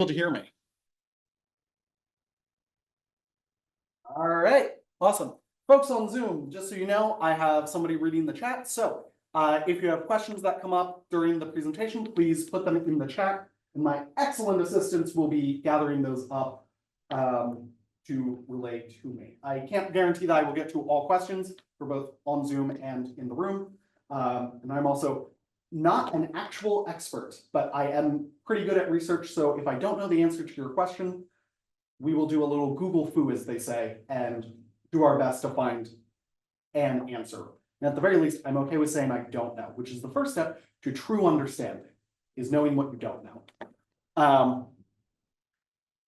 To hear me. All right, awesome. Folks on Zoom, just so you know, I have somebody reading the chat. So if you have questions that come up during the presentation, please put them in the chat. And my excellent assistants will be gathering those up to relay to me. I can't guarantee that I will get to all questions for both on Zoom and in the room. And I'm also not an actual expert, but I am pretty good at research. So if I don't know the answer to your question, we will do a little Google foo, as they say, and do our best to find an answer. And at the very least, I'm okay with saying I don't know, which is the first step to true understanding, is knowing what you don't know. All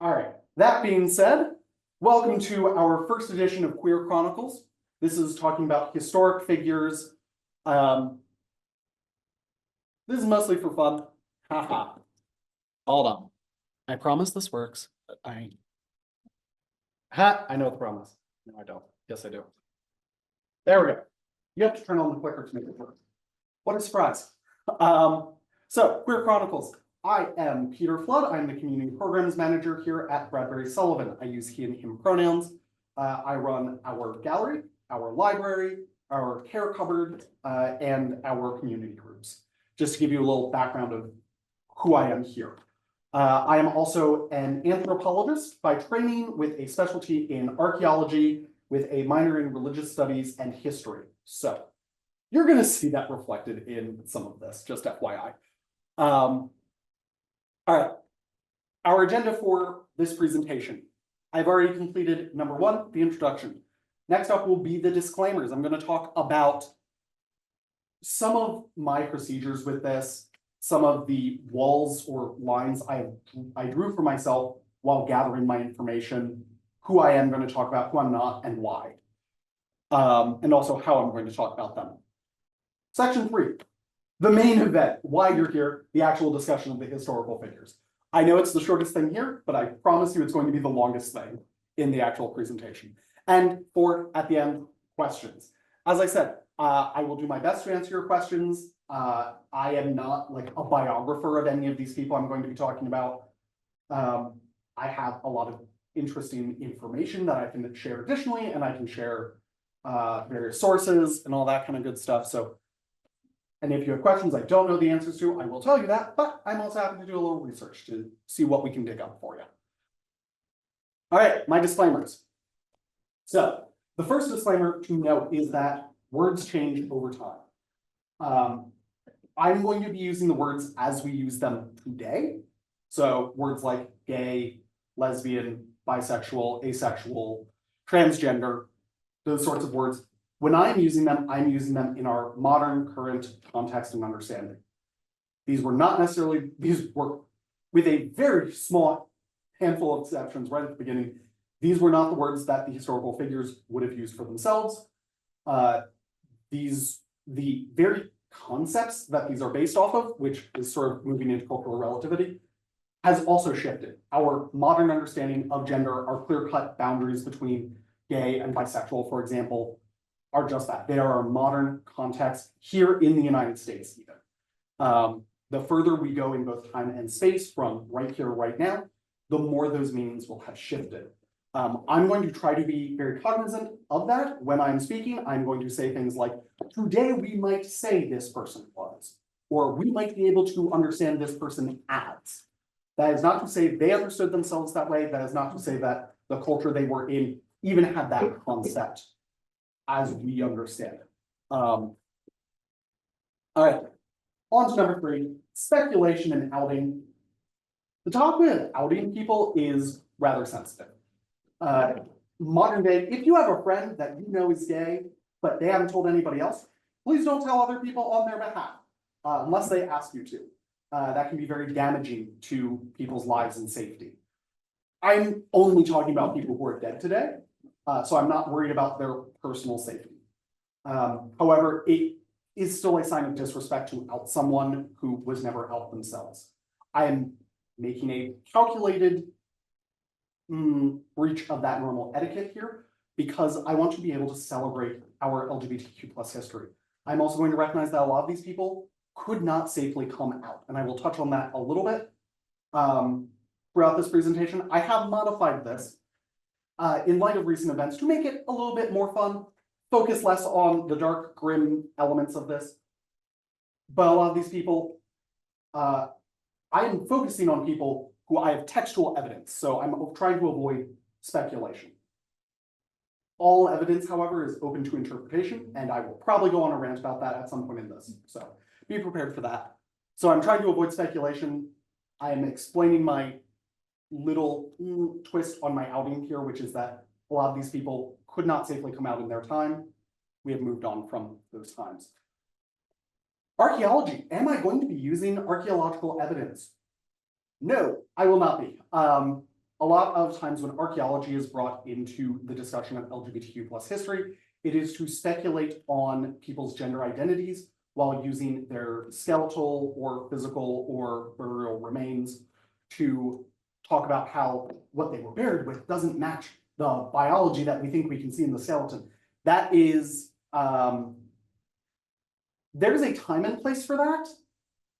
right, that being said, welcome to our first edition of Queer Chronicles. This is talking about historic figures. This is mostly for fun. Haha. Hold on. I promise this works, but I know the promise. No, I don't. Yes, I do. There we go. You have to turn on the clicker to make it work. What a surprise. So, Queer Chronicles. I am Peter Flood. I'm the Community Programs Manager here at Bradbury-Sullivan. I use he and him pronouns. I run our gallery, our library, our care cupboard, and our community groups. Just to give you a little background of who I am here. I am also an anthropologist by training with a specialty in archaeology with a minor in religious studies and history. So you're going to see that reflected in some of this, just FYI. All right, our agenda for this presentation. I've already completed number one, the introduction. Next up will be the disclaimers. I'm going to talk about some of my procedures with this, some of the walls or lines I drew for myself while gathering my information, who I am going to talk about, who I'm not, and why. And also how I'm going to talk about them. Section 3, the main event, why you're here, the actual discussion of the historical figures. I know it's the shortest thing here, but I promise you it's going to be the longest thing in the actual presentation. And for, at the end, questions. As I said, I will do my best to answer your questions. I am not like a biographer of any of these people I'm going to be talking about. I have a lot of interesting information that I can share additionally, and I can share various sources and all that kind of good stuff. So, and if you have questions I don't know the answers to, I will tell you that, but I'm also happy to do a little research to see what we can dig up for you. All right, my disclaimers. So the first disclaimer to note is that words change over time. I'm going to be using the words as we use them today. So words like gay, lesbian, bisexual, asexual, transgender, those sorts of words. When I'm using them in our modern current context and understanding. These were not necessarily, these were with a very small handful of exceptions right at the beginning. These were not the words that the historical figures would have used for themselves. The very concepts that these are based off of, which is sort of moving into cultural relativity, has also shifted. Our modern understanding of gender, our clear-cut boundaries between gay and bisexual, for example, are just that. They are our modern context here in the United States, even. The further we go in both time and space from right here, right now, the more those meanings will have shifted. I'm going to try to be very cognizant of that. When I'm speaking, I'm going to say things like, today we might say this person was, or we might be able to understand this person as. That is not to say they understood themselves that way. That is not to say that the culture they were in even had that concept as we understand it. All right, on to number 3, speculation and outing. The topic of outing people is rather sensitive. Modern day, if you have a friend that you know is gay, but they haven't told anybody else, please don't tell other people on their behalf, unless they ask you to. That can be very damaging to people's lives and safety. I'm only talking about people who are dead today, so I'm not worried about their personal safety. However, it is still a sign of disrespect to out someone who was never out themselves. I am making a calculated breach of that normal etiquette here because I want to be able to celebrate our LGBTQ plus history. I'm also going to recognize that a lot of these people could not safely come out, and I will touch on that a little bit. throughout this presentation. I have modified this in light of recent events to make it a little bit more fun, focus less on the dark, grim elements of this. But a lot of these people, I am focusing on people who I have textual evidence, so I'm trying to avoid speculation. All evidence, however, is open to interpretation, and I will probably go on a rant about that at some point in this, so be prepared for that. So I'm trying to avoid speculation. I am explaining my little twist on my outing here, which is that a lot of these people could not safely come out in their time. We have moved on from those times. Archaeology. Am I going to be using archaeological evidence? No, I will not be. A lot of times when archaeology is brought into the discussion of LGBTQ plus history, it is to speculate on people's gender identities while using their skeletal or physical or burial remains to talk about how what they were buried with doesn't match the biology that we think we can see in the skeleton. That is, there's a time and place for that.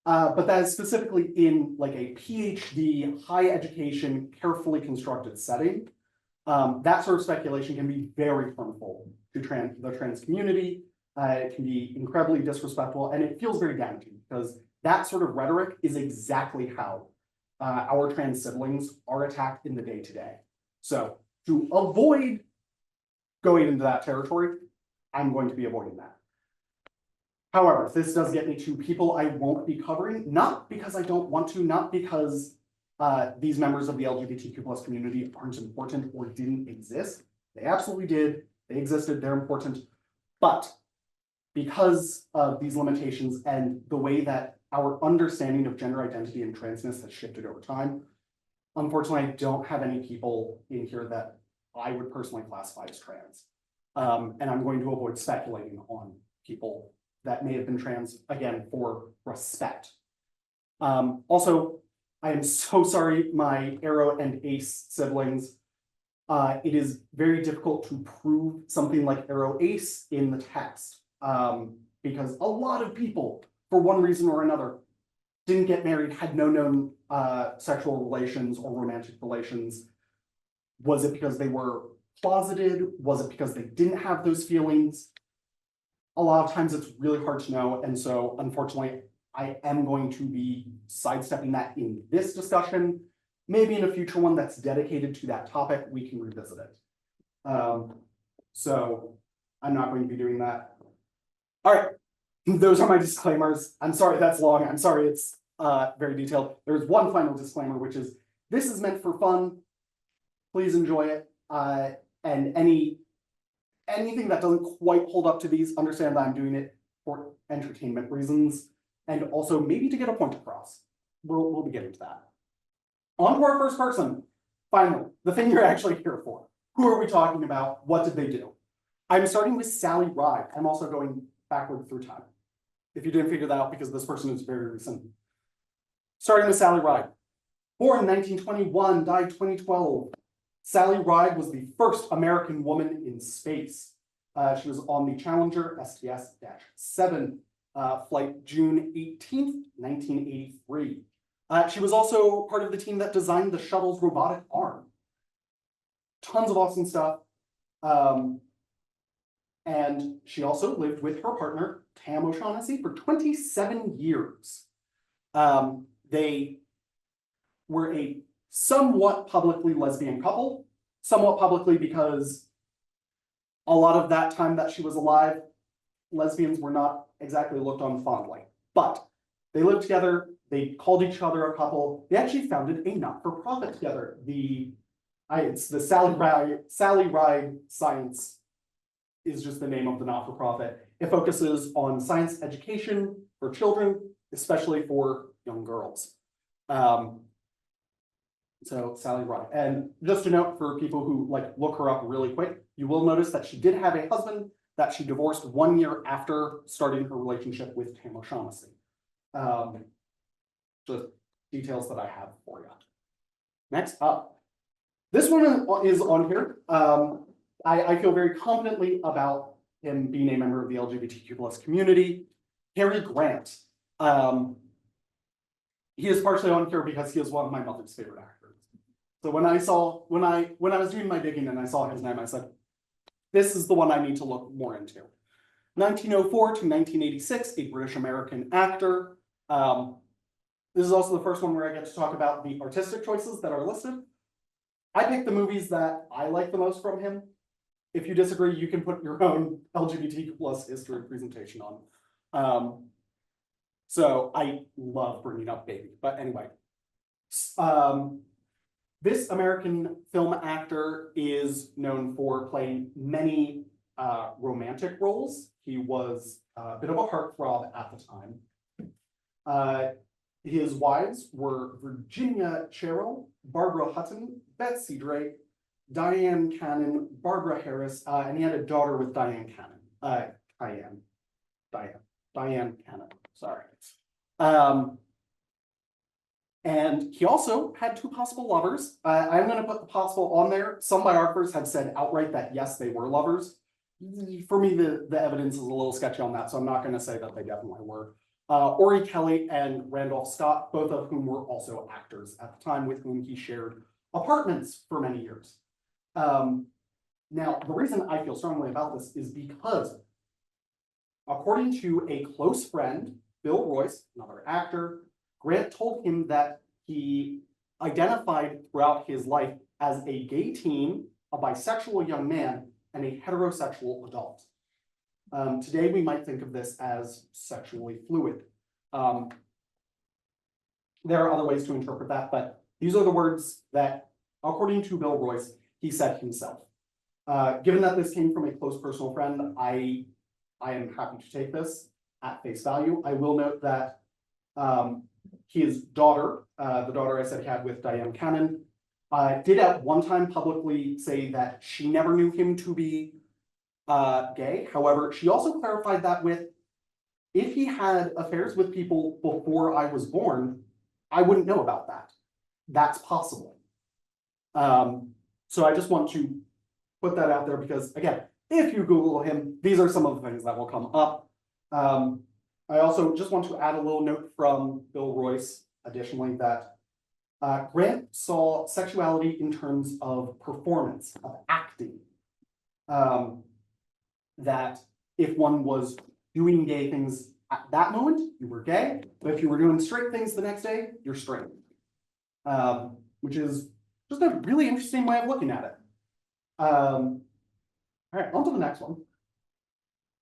But that is specifically in like a PhD, high education, carefully constructed setting. That sort of speculation can be very harmful to the trans community. It can be incredibly disrespectful, and it feels very damaging because that sort of rhetoric is exactly how our trans siblings are attacked in the day-to-day. So to avoid going into that territory, I'm going to be avoiding that. However, this does get me to people I won't be covering, not because I don't want to, not because these members of the LGBTQ plus community aren't important or didn't exist. They absolutely did. They existed. They're important. But because of these limitations and the way that our understanding of gender identity and transness has shifted over time, unfortunately, I don't have any people in here that I would personally classify as trans. And I'm going to avoid speculating on people that may have been trans, again, for respect. Also, I am so sorry, my Arrow and Ace siblings. It is very difficult to prove something like Arrow Ace in the text because a lot of people, for one reason or another, didn't get married, had no known sexual relations or romantic relations. Was it because they were closeted? Was it because they didn't have those feelings? A lot of times it's really hard to know, and so unfortunately, I am going to be sidestepping that in this discussion. Maybe in a future one that's dedicated to that topic, we can revisit it. So I'm not going to be doing that. All right, those are my disclaimers. I'm sorry that's long. I'm sorry it's very detailed. There's one final disclaimer, which is this is meant for fun. Please enjoy it. And anything that doesn't quite hold up to these, understand that I'm doing it for entertainment reasons and also maybe to get a point across. We'll be getting to that. On to our first person. Finally, the thing you're actually here for. Who are we talking about? What did they do? I'm starting with Sally Ride. I'm also going backward through time. If you didn't figure that out, because this person is very recent. Starting with Sally Ride. Born in 1921, died 2012. Sally Ride was the first American woman in space. She was on the Challenger STS-7 flight June 18th, 1983. She was also part of the team that designed the shuttle's robotic arm. Tons of awesome stuff. And she also lived with her partner, Tam O'Shaughnessy, for 27 years. They were a somewhat publicly lesbian couple, somewhat publicly because a lot of that time that she was alive, lesbians were not exactly looked on fondly. But they lived together, they called each other a couple. They actually founded a not-for-profit together. It's the Sally Ride Science is just the name of the not-for-profit. It focuses on science education for children, especially for young girls. So Sally Ride. And just a note for people who look her up really quick, you will notice that she did have a husband that she divorced 1 year after starting her relationship with Tam O'Shaughnessy. Just details that I have for you. Next up, this one is on here. I feel very confidently about him being a member of the LGBTQ plus community. Cary Grant. He is partially on here because he is one of my mother's favorite actors. So when I was doing my digging and I saw his name, I said, this is the one I need to look more into. 1904 to 1986, a British American actor. This is also the first one where I get to talk about the artistic choices that are listed. I picked the movies that I like the most from him. If you disagree, you can put your own LGBTQ plus history presentation on. So I love bringing up Baby, but anyway. This American film actor is known for playing many romantic roles. He was a bit of a heartthrob at the time. His wives were Virginia Cheryl, Barbara Hutton, Betsy Drake, Diane Cannon, Barbara Harris, and he had a daughter with Diane Cannon. Diane Cannon, sorry. And he also had two possible lovers. I'm going to put the possible on there. Some biographers have said outright that yes, they were lovers. For me, the evidence is a little sketchy on that, so I'm not going to say that they definitely were. Ori Kelly and Randolph Scott, both of whom were also actors at the time, with whom he shared apartments for many years. Now, the reason I feel strongly about this is because, according to a close friend, Bill Royce, another actor, Grant told him that he identified throughout his life as a gay teen, a bisexual young man, and a heterosexual adult. Today, we might think of this as sexually fluid. There are other ways to interpret that, but these are the words that, according to Bill Royce, he said himself. Given that this came from a close personal friend, I am happy to take this at face value. I will note that his daughter, the daughter I said he had with Diane Cannon, did at one time publicly say that she never knew him to be gay. However, she also clarified that with, if he had affairs with people before I was born, I wouldn't know about that. That's possible. So I just want to put that out there because, again, if you Google him, these are some of the things that will come up. I also just want to add a little note from Bill Royce, additionally, that Grant saw sexuality in terms of performance, of acting. That if one was doing gay things at that moment, you were gay, but if you were doing straight things the next day, you're straight. Which is just a really interesting way of looking at it. All right, on to the next one.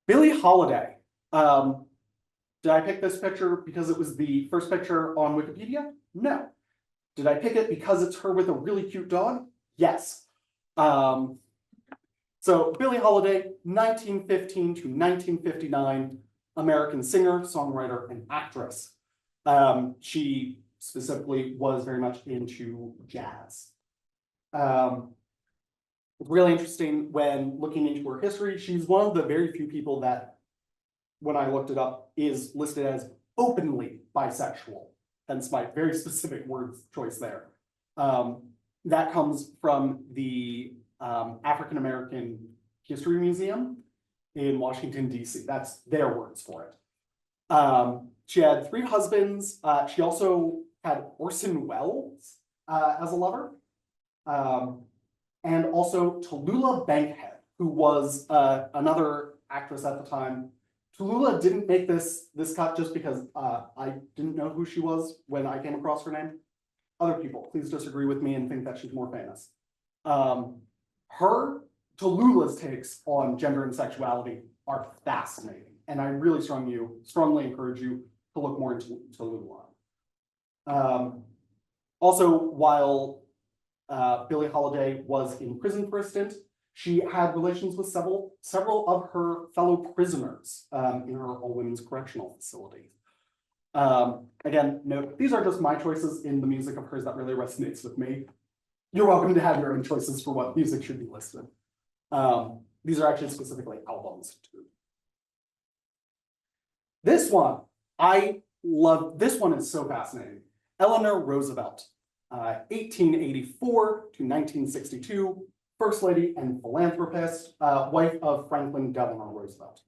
Billie Holiday. Did I pick this picture because it was the first picture on Wikipedia? No. Did I pick it because it's her with a really cute dog? Yes. So Billie Holiday, 1915 to 1959, American singer, songwriter, and actress. She specifically was very much into jazz. It's really interesting when looking into her history. She's one of the very few people that, when I looked it up, is listed as openly bisexual, hence my very specific word choice there. That comes from the African American History Museum in Washington, D.C. That's their words for it. She had 3 husbands. She also had Orson Welles as a lover. And also Tallulah Bankhead, who was another actress at the time. Tallulah didn't make this cut just because I didn't know who she was when I came across her name. Other people, please disagree with me and think that she's more famous. Tallulah's takes on gender and sexuality are fascinating, and I really strongly encourage you to look more into Tallulah. Also, while Billie Holiday was in prison for a stint, she had relations with several of her fellow prisoners in her all-women's correctional facility. Again, note, these are just my choices in the music of hers that really resonates with me. You're welcome to have your own choices for what music should be listed. These are actually specifically albums too. This one, I love. This one is so fascinating. Eleanor Roosevelt, 1884 to 1962, First Lady and philanthropist, wife of Franklin Delano Roosevelt.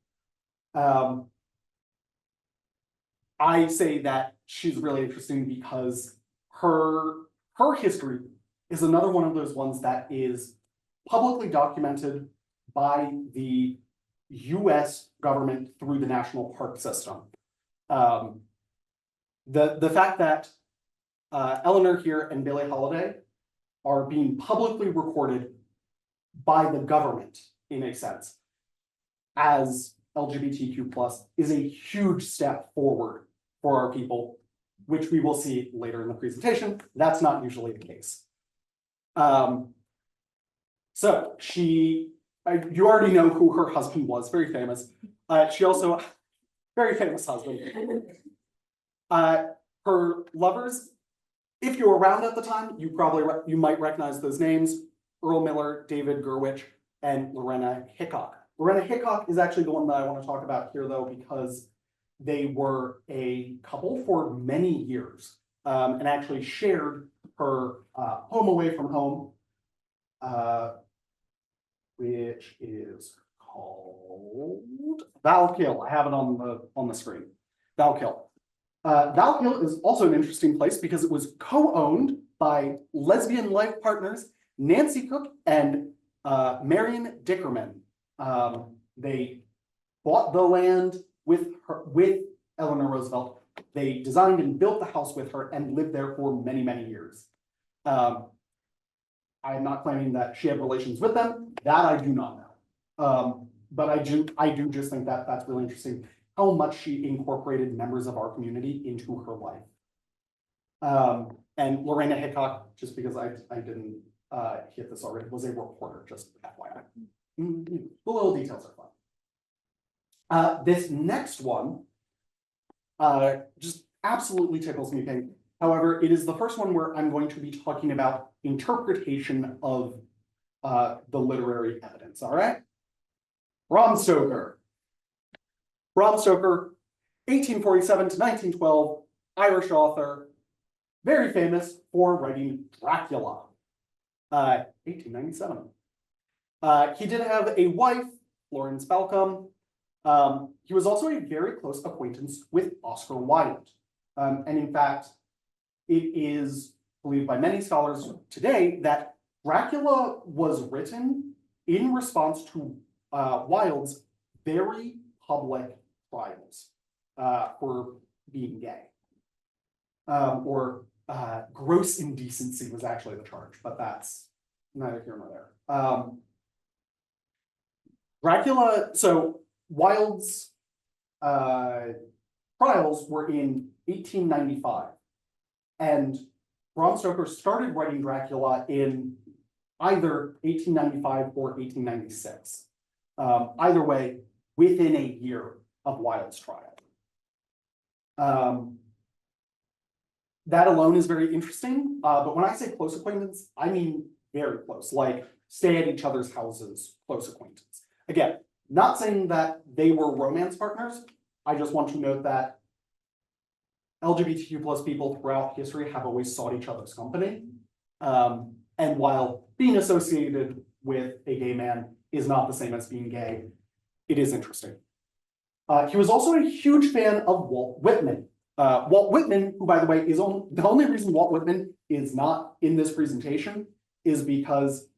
I say that she's really interesting because her history is another one of those ones that is publicly documented by the US government through the national park system. The fact that Eleanor here and Billie Holiday are being publicly recorded by the government, in a sense, as LGBTQ+ is a huge step forward for our people, which we will see later in the presentation. That's not usually the case. So you already know who her husband was, very famous. She also, very famous husband. Her lovers, if you were around at the time, you might recognize those names: Earl Miller, David Gurwitch, and Lorena Hickok. Lorena Hickok is actually the one that I want to talk about here, though, because they were a couple for many years, and actually shared her home away from home, which is called Valkill. I have it on the screen. Valkill. Valkill is also an interesting place because it was co-owned by lesbian life partners Nancy Cook and Marion Dickerman. They bought the land with Eleanor Roosevelt. They designed and built the house with her and lived there for many, many years. I am not claiming that she had relations with them. That I do not know. But I do just think that that's really interesting, how much she incorporated members of our community into her life. And Lorena Hickok, just because I didn't hit this already, was a reporter, just FYI. The little details are fun. This next one just absolutely tickles me pink. However, it is the first one where I'm going to be talking about interpretation of the literary evidence, all right? Bram Stoker. Bram Stoker, 1847 to 1912, Irish author, very famous for writing Dracula, 1897. He did have a wife, Florence Balcom. He was also a very close acquaintance with Oscar Wilde. And in fact, it is believed by many scholars today that Dracula was written in response to Wilde's very public trials for being gay. Or gross indecency was actually the charge, but that's neither here nor there. Dracula, so Wilde's trials were in 1895, and Bram Stoker started writing Dracula in either 1895 or 1896. Either way, within a year of Wilde's trial. That alone is very interesting, but when I say close acquaintance, I mean very close, like stay at each other's houses, close acquaintance. Again, not saying that they were romance partners. I just want to note that LGBTQ+ people throughout history have always sought each other's company. And while being associated with a gay man is not the same as being gay, it is interesting. He was also a huge fan of Walt Whitman. Walt Whitman, who, by the way, is the only reason Walt Whitman is not in this presentation is because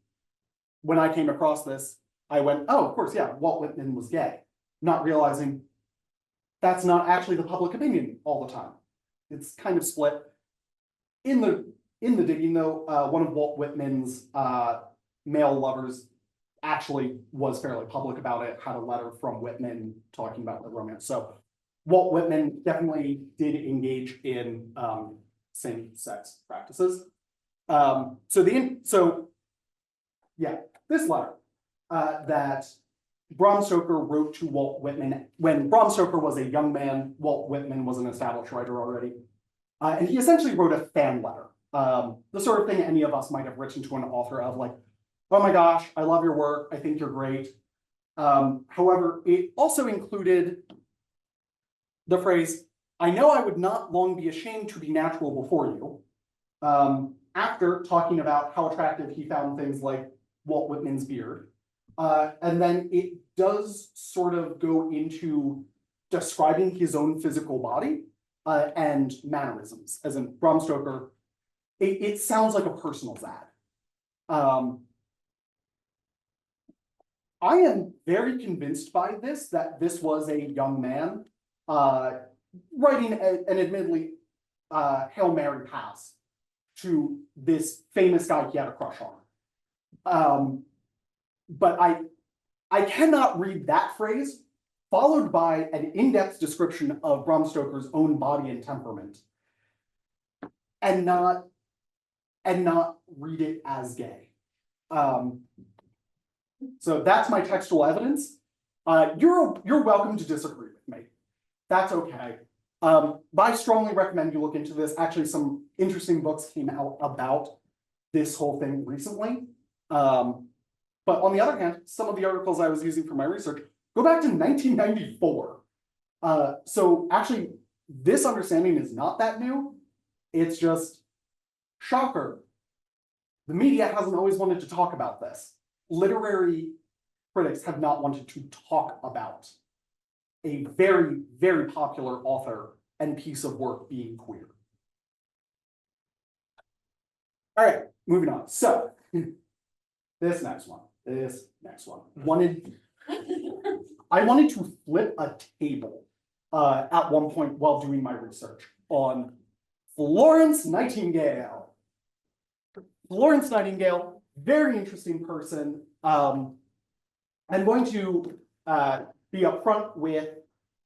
when I came across this, I went, oh, of course, yeah, Walt Whitman was gay, not realizing that's not actually the public opinion all the time. It's kind of split. In the digging, though, one of Walt Whitman's male lovers actually was fairly public about it, had a letter from Whitman talking about the romance. So Walt Whitman definitely did engage in same-sex practices. This letter that Bram Stoker wrote to Walt Whitman when Bram Stoker was a young man. Walt Whitman was an established writer already, and he essentially wrote a fan letter, the sort of thing any of us might have written to an author of, like, oh my gosh, I love your work, I think you're great. However, it also included the phrase, I know I would not long be ashamed to be natural before you, after talking about how attractive he found things like Walt Whitman's beard. And then it does sort of go into describing his own physical body and mannerisms. As in Bram Stoker, it sounds like a personal ad. I am very convinced by this, that this was a young man writing an admittedly Hail Mary pass to this famous guy he had a crush on. But I cannot read that phrase followed by an in-depth description of Bram Stoker's own body and temperament and not read it as gay. So that's my textual evidence. You're welcome to disagree with me. That's okay. But I strongly recommend you look into this. Actually, some interesting books came out about this whole thing recently. But on the other hand, some of the articles I was using for my research go back to 1994. So actually, this understanding is not that new. It's just, shocker, the media hasn't always wanted to talk about this. Literary critics have not wanted to talk about a very, very popular author and piece of work being queer. All right, moving on. So, this next one. I wanted to flip a table at one point while doing my research on Florence Nightingale. Florence Nightingale, very interesting person. I'm going to be upfront with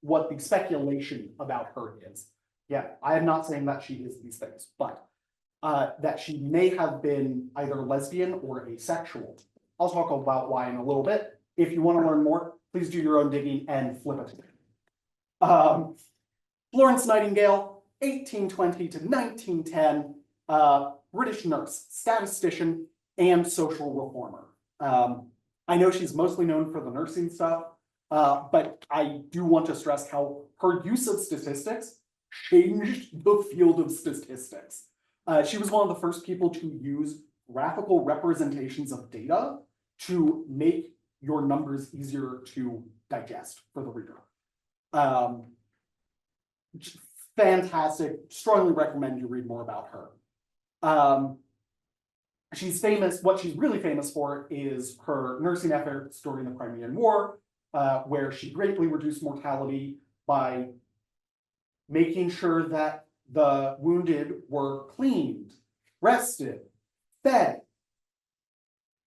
what the speculation about her is. Yeah, I am not saying that she is these things, but that she may have been either lesbian or asexual. I'll talk about why in a little bit. If you want to learn more, please do your own digging and flip it. Florence Nightingale, 1820 to 1910, British nurse, statistician, and social reformer. I know she's mostly known for the nursing stuff, but I do want to stress how her use of statistics changed the field of statistics. She was one of the first people to use graphical representations of data to make your numbers easier to digest for the reader. Fantastic, strongly recommend you read more about her. She's famous, what she's really famous for is her nursing efforts during the Crimean War, where she greatly reduced mortality by making sure that the wounded were cleaned, rested, fed,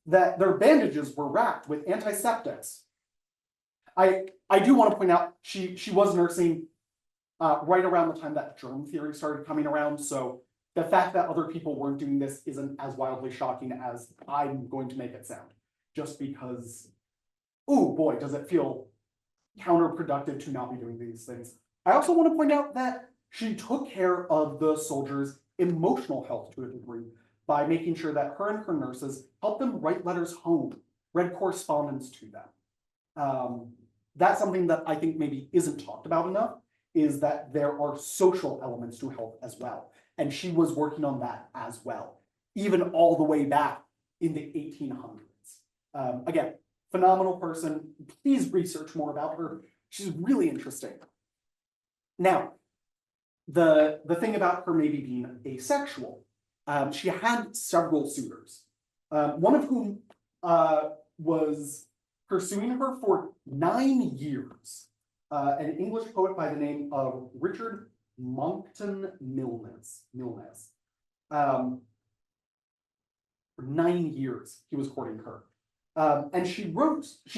that their bandages were wrapped with antiseptics. I do want to point out she was nursing right around the time that germ theory started coming around, so the fact that other people weren't doing this isn't as wildly shocking as I'm going to make it sound, just because, oh boy, does it feel counterproductive to not be doing these things. I also want to point out that she took care of the soldiers' emotional health to a degree by making sure that her and her nurses helped them write letters home, read correspondence to them. That's something that I think maybe isn't talked about enough, is that there are social elements to health as well. And she was working on that as well, even all the way back in the 1800s. Again, phenomenal person. Please research more about her. She's really interesting. Now, the thing about her maybe being asexual, she had several suitors, one of whom was pursuing her for 9 years, an English poet by the name of Richard Monckton Milnes. For 9 years, he was courting her. And she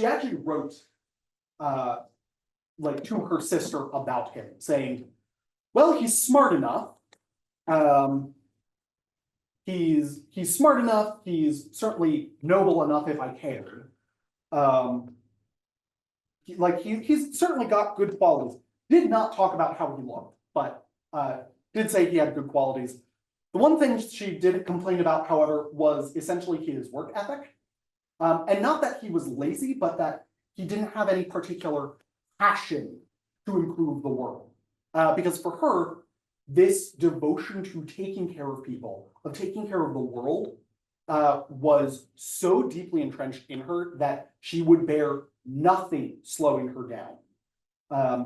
actually wrote like to her sister about him, saying, well, he's smart enough. He's smart enough. He's certainly noble enough if I cared. He's certainly got good qualities. Did not talk about how he looked, but did say he had good qualities. The one thing she did complain about, however, was essentially his work ethic. And not that he was lazy, but that he didn't have any particular passion to improve the world. Because for her, this devotion to taking care of people, of taking care of the world, was so deeply entrenched in her that she would bear nothing slowing her down.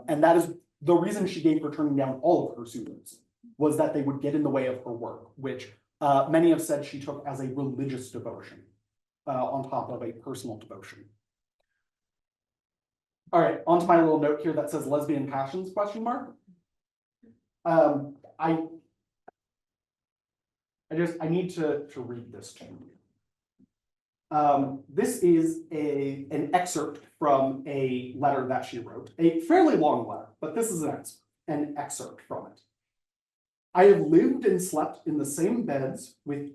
And that is the reason she gave for turning down all of her suitors, was that they would get in the way of her work, which Many have said she took as a religious devotion on top of a personal devotion. All right, on to my little note here that says lesbian passions, question mark. I need to read this to you. This is an excerpt from a letter that she wrote, a fairly long letter, but this is an excerpt from it. I have lived and slept in the same beds with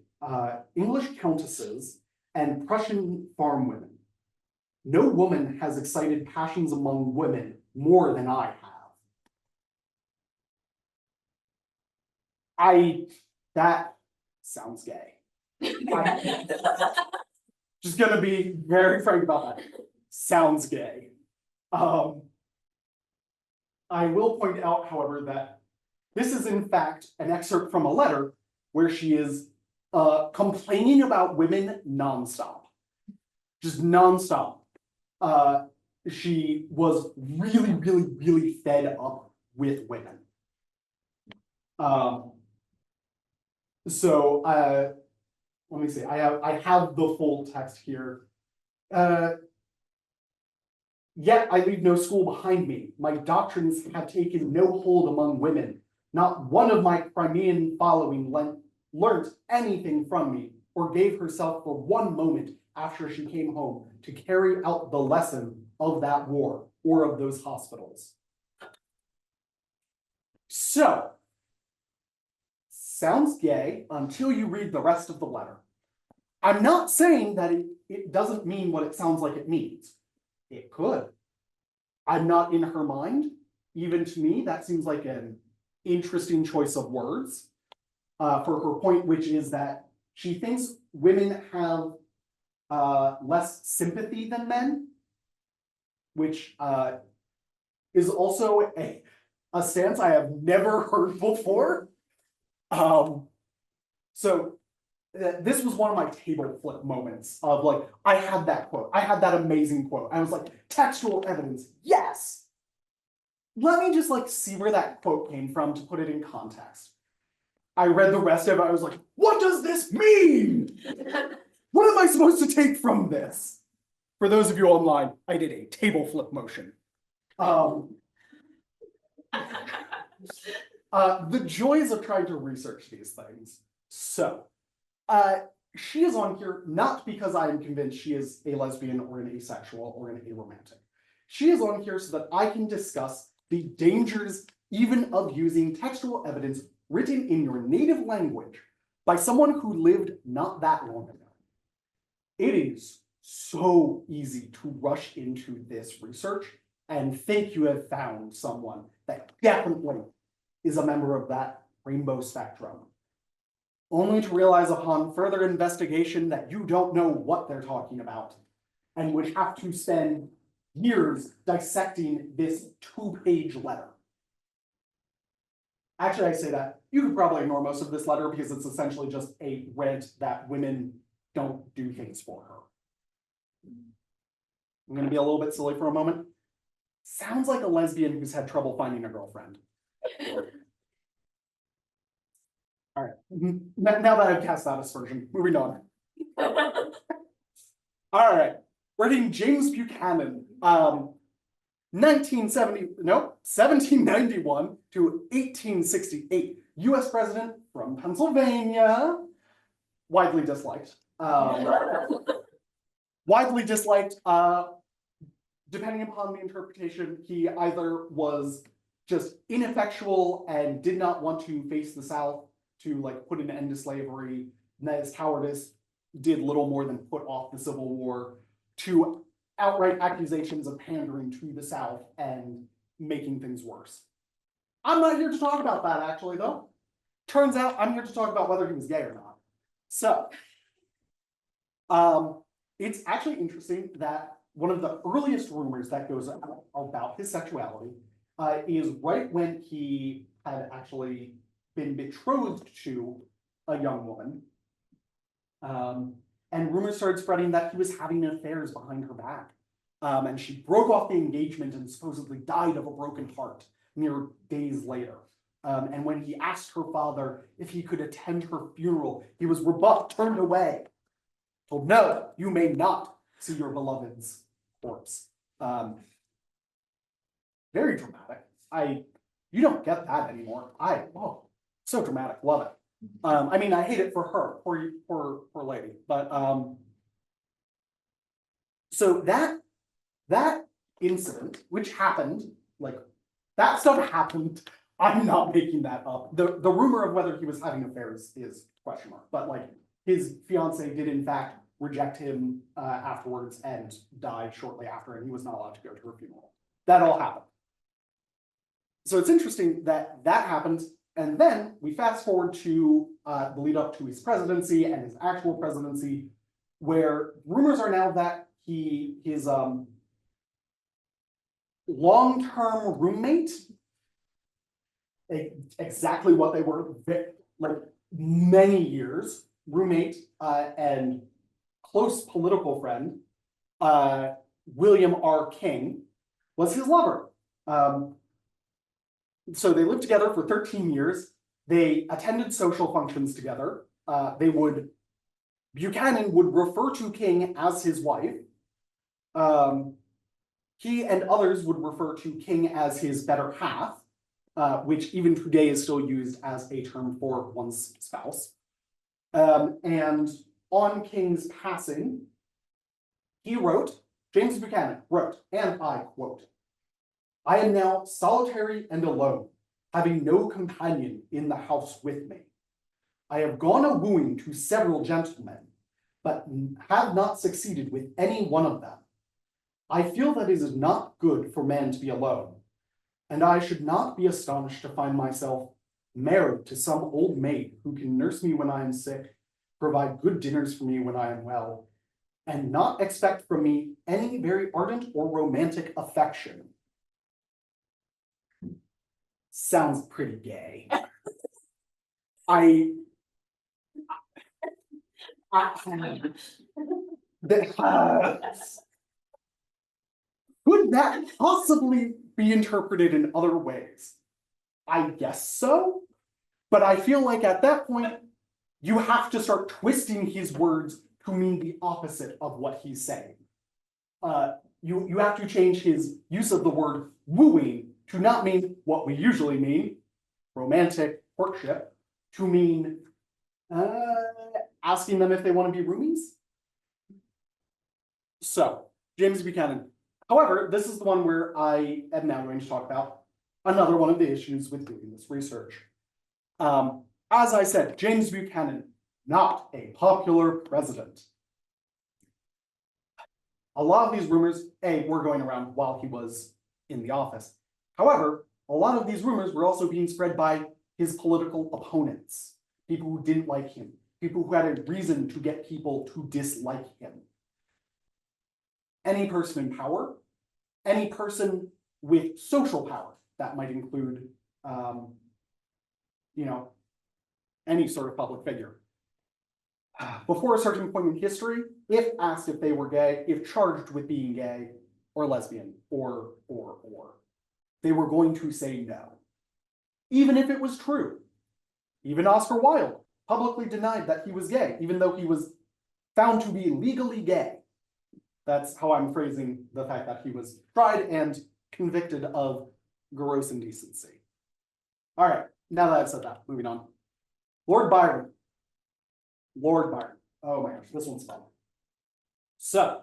English countesses and Prussian farm women. No woman has excited passions among women more than I have. That sounds gay. Just gonna be very frank about that. Sounds gay. I will point out, however, that this is in fact an excerpt from a letter where she is complaining about women nonstop. Just nonstop. She was really, really, really fed up with women. Let me see. I have the full text here. Yet I leave no school behind me. My doctrines have taken no hold among women. Not one of my Crimean following learnt anything from me, or gave herself for one moment after she came home to carry out the lesson of that war or of those hospitals. So, sounds gay until you read the rest of the letter. I'm not saying that it doesn't mean what it sounds like it means. It could. I'm not in her mind. Even to me, that seems like an interesting choice of words for her point, which is that she thinks women have less sympathy than men, which is also a stance I have never heard before. This was one of my table flip moments of like, I had that quote. I had that amazing quote. I was like, textual evidence, yes. Let me just like see where that quote came from to put it in context. I read the rest of it. I was like, what does this mean? What am I supposed to take from this? For those of you online, I did a table flip motion. The joys of trying to research these things. So, she is on here not because I am convinced she is a lesbian or an asexual or an aromantic. She is on here so that I can discuss the dangers even of using textual evidence written in your native language by someone who lived not that long ago. It is so easy to rush into this research and think you have found someone that definitely is a member of that rainbow spectrum, only to realize upon further investigation that you don't know what they're talking about and would have to spend years dissecting this 2-page letter. Actually, I say that. You could probably ignore most of this letter because it's essentially just a rant that women don't do things for her. I'm going to be a little bit silly for a moment. Sounds like a lesbian who's had trouble finding a girlfriend. All right, now that I've cast that aspersion, moving on. All right, we're reading James Buchanan, 1791 to 1868, U.S. president from Pennsylvania, widely disliked. Widely disliked, depending upon the interpretation, he either was just ineffectual and did not want to face the South to like put an end to slavery, and that his cowardice did little more than put off the Civil War, to outright accusations of pandering to the South and making things worse. I'm not here to talk about that actually though. Turns out I'm here to talk about whether he was gay or not. So, it's actually interesting that one of the earliest rumors that goes out about his sexuality is right when he had actually been betrothed to a young woman. And rumors started spreading that he was having affairs behind her back. And she broke off the engagement and supposedly died of a broken heart mere days later. And when he asked her father if he could attend her funeral, he was rebuffed, turned away, told, no, you may not see your beloved's corpse. Very dramatic. You don't get that anymore. So dramatic, love it. I mean, I hate it for her, poor lady, but so that incident, which happened, like that stuff happened. I'm not making that up. The rumor of whether he was having affairs is question mark, but like his fiance did in fact reject him afterwards and died shortly after, and he was not allowed to go to her funeral. That all happened. So it's interesting that happened, and then we fast forward to the lead up to his presidency and his actual presidency, where rumors are now that his long-term roommate, exactly what they were, like many years, roommate and close political friend, William R. King, was his lover. So they lived together for 13 years. They attended social functions together. Buchanan would refer to King as his wife. He and others would refer to King as his better half, which even today is still used as a term for one's spouse. And on King's passing, James Buchanan wrote, and I quote, "I am now solitary and alone, having no companion in the house with me. I have gone a wooing to several gentlemen, but have not succeeded with any one of them. I feel that it is not good for man to be alone, and I should not be astonished to find myself married to some old maid who can nurse me when I am sick, provide good dinners for me when I am well, and not expect from me any very ardent or romantic affection." Sounds pretty gay. Could that possibly be interpreted in other ways? I guess so, but I feel like at that point, you have to start twisting his words to mean the opposite of what he's saying. You have to change his use of the word wooing to not mean what we usually mean, romantic courtship, to mean asking them if they want to be roomies. So, James Buchanan. However, this is the one where I am now going to talk about another one of the issues with doing this research. As I said, James Buchanan, not a popular president. A lot of these rumors, were going around while he was in the office. However, a lot of these rumors were also being spread by his political opponents, people who didn't like him, people who had a reason to get people to dislike him. Any person in power, any person with social power, that might include, any sort of public figure. Before a certain point in history, if asked if they were gay, if charged with being gay or lesbian or, they were going to say no. Even if it was true. Even Oscar Wilde publicly denied that he was gay, even though he was found to be legally gay. That's how I'm phrasing the fact that he was tried and convicted of gross indecency. All right, now that I've said that, moving on. Lord Byron. Oh my gosh, this one's fun. So,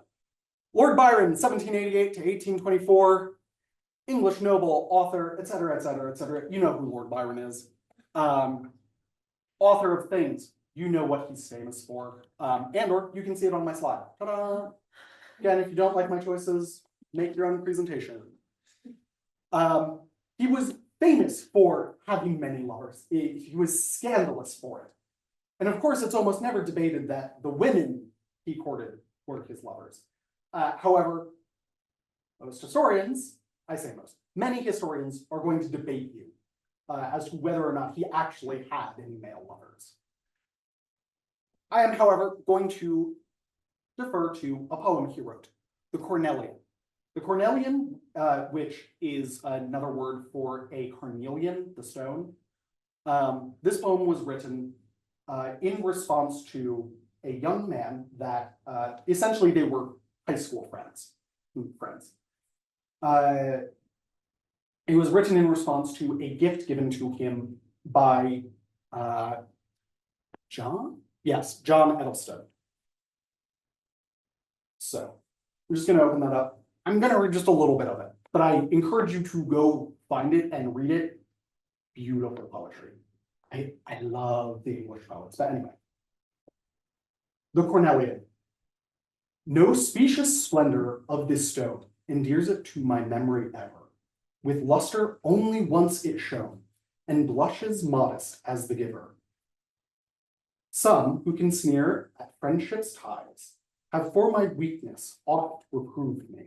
Lord Byron, 1788 to 1824, English noble, author, etc., etc., etc. You know who Lord Byron is. Author of things. You know what he's famous for. And/or you can see it on my slide. Ta-da! Again, if you don't like my choices, make your own presentation. He was famous for having many lovers. He was scandalous for it. And of course, it's almost never debated that the women he courted were his lovers. However, most historians, I say most, many historians are going to debate you as to whether or not he actually had any male lovers. I am, however, going to defer to a poem he wrote, the Cornelian. The Cornelian, which is another word for a carnelian, the stone, This poem was written in response to a young man that essentially they were high school friends. It was written in response to a gift given to him by John? Yes, John Edelston. So I'm just going to open that up. I'm going to read just a little bit of it, but I encourage you to go find it and read it. Beautiful poetry. I love the English poets, but anyway. The Cornelian. No specious splendor of this stone endears it to my memory ever. With luster only once it shone, and blushes modest as the giver. Some who can sneer at friendship's ties have for my weakness oft reproved me.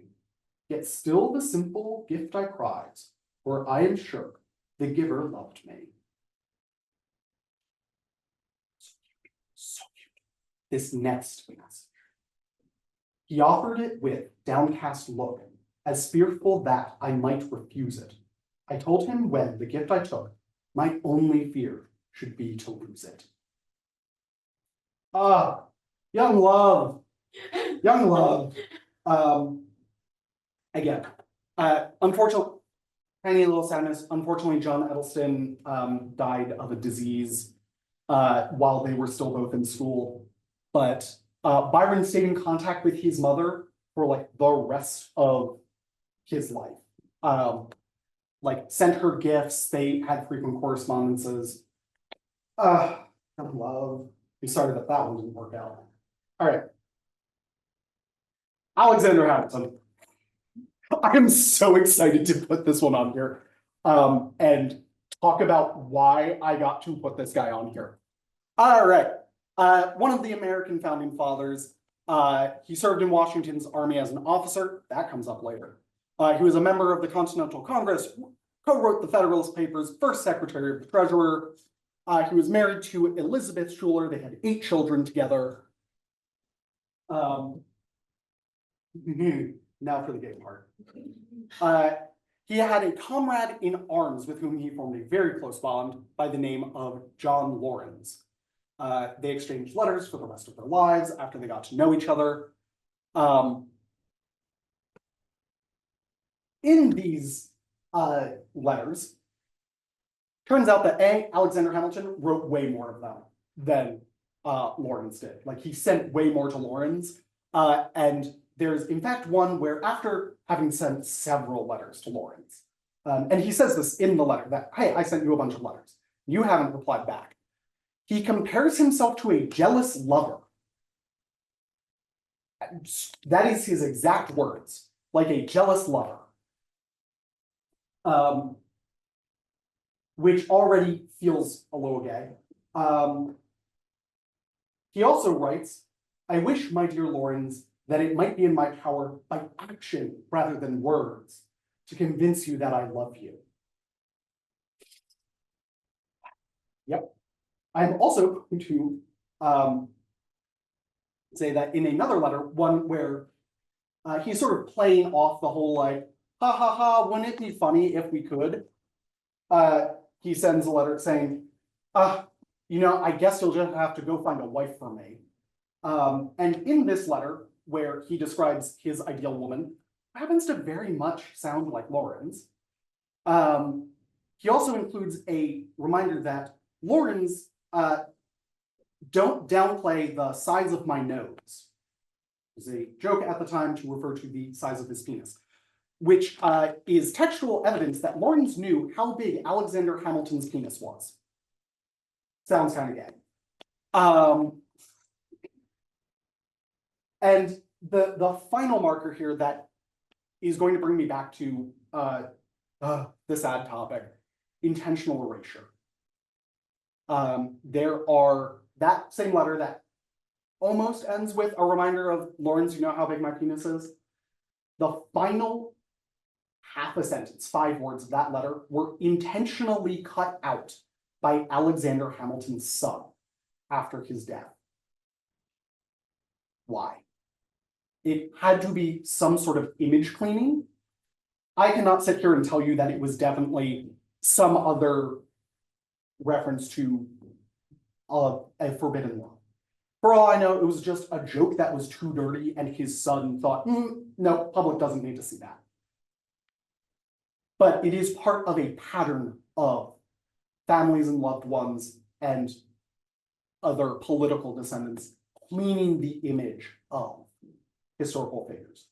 Yet still the simple gift I prize, for I am sure the giver loved me. So cute. This next message. He offered it with downcast look, as fearful that I might refuse it. I told him when the gift I took, my only fear should be to lose it. Ah, young love. Young love. Again, unfortunately, tiny little sadness. Unfortunately, John Edelston died of a disease while they were still both in school. But Byron stayed in contact with his mother for like the rest of his life. Like sent her gifts. They had frequent correspondences. Young love. We started that one didn't work out. All right. Alexander Hamilton. I am so excited to put this one on here and talk about why I got to put this guy on here. All right. One of the American founding fathers. He served in Washington's army as an officer. That comes up later. He was a member of the Continental Congress, co-wrote the Federalist Papers, first Secretary of the Treasurer. He was married to Elizabeth Schuyler. They had 8 children together. Now for the gay part. He had a comrade in arms with whom he formed a very close bond by the name of John Laurens. They exchanged letters for the rest of their lives after they got to know each other. In these letters, turns out that Alexander Hamilton wrote way more of them than Laurens did. Like he sent way more to Laurens, and there's in fact one where after having sent several letters to Laurens, and he says this in the letter that, hey, I sent you a bunch of letters. You haven't replied back. He compares himself to a jealous lover. That is his exact words, like a jealous lover. Which already feels a little gay. He also writes, I wish, my dear Laurens, that it might be in my power by action rather than words to convince you that I love you. Yep. I'm also going to say that in another letter, one where he's sort of playing off the whole like, ha ha ha, wouldn't it be funny if we could? He sends a letter saying, you know, I guess you'll just have to go find a wife for me. And in this letter, where he describes his ideal woman, happens to very much sound like Laurens. He also includes a reminder that Laurens don't downplay the size of my nose. It was a joke at the time to refer to the size of his penis, which is textual evidence that Laurens knew how big Alexander Hamilton's penis was. Sounds kind of gay. And the final marker here that is going to bring me back to the sad topic, intentional erasure. There are that same letter that almost ends with a reminder of Laurens, you know how big my penis is. The final half a sentence, 5 words of that letter were intentionally cut out by Alexander Hamilton's son after his death. Why? It had to be some sort of image cleaning. I cannot sit here and tell you that it was definitely some other reference to a forbidden law. For all I know, it was just a joke that was too dirty, and his son thought, no, public doesn't need to see that. But it is part of a pattern of families and loved ones and other political descendants cleaning the image of historical figures.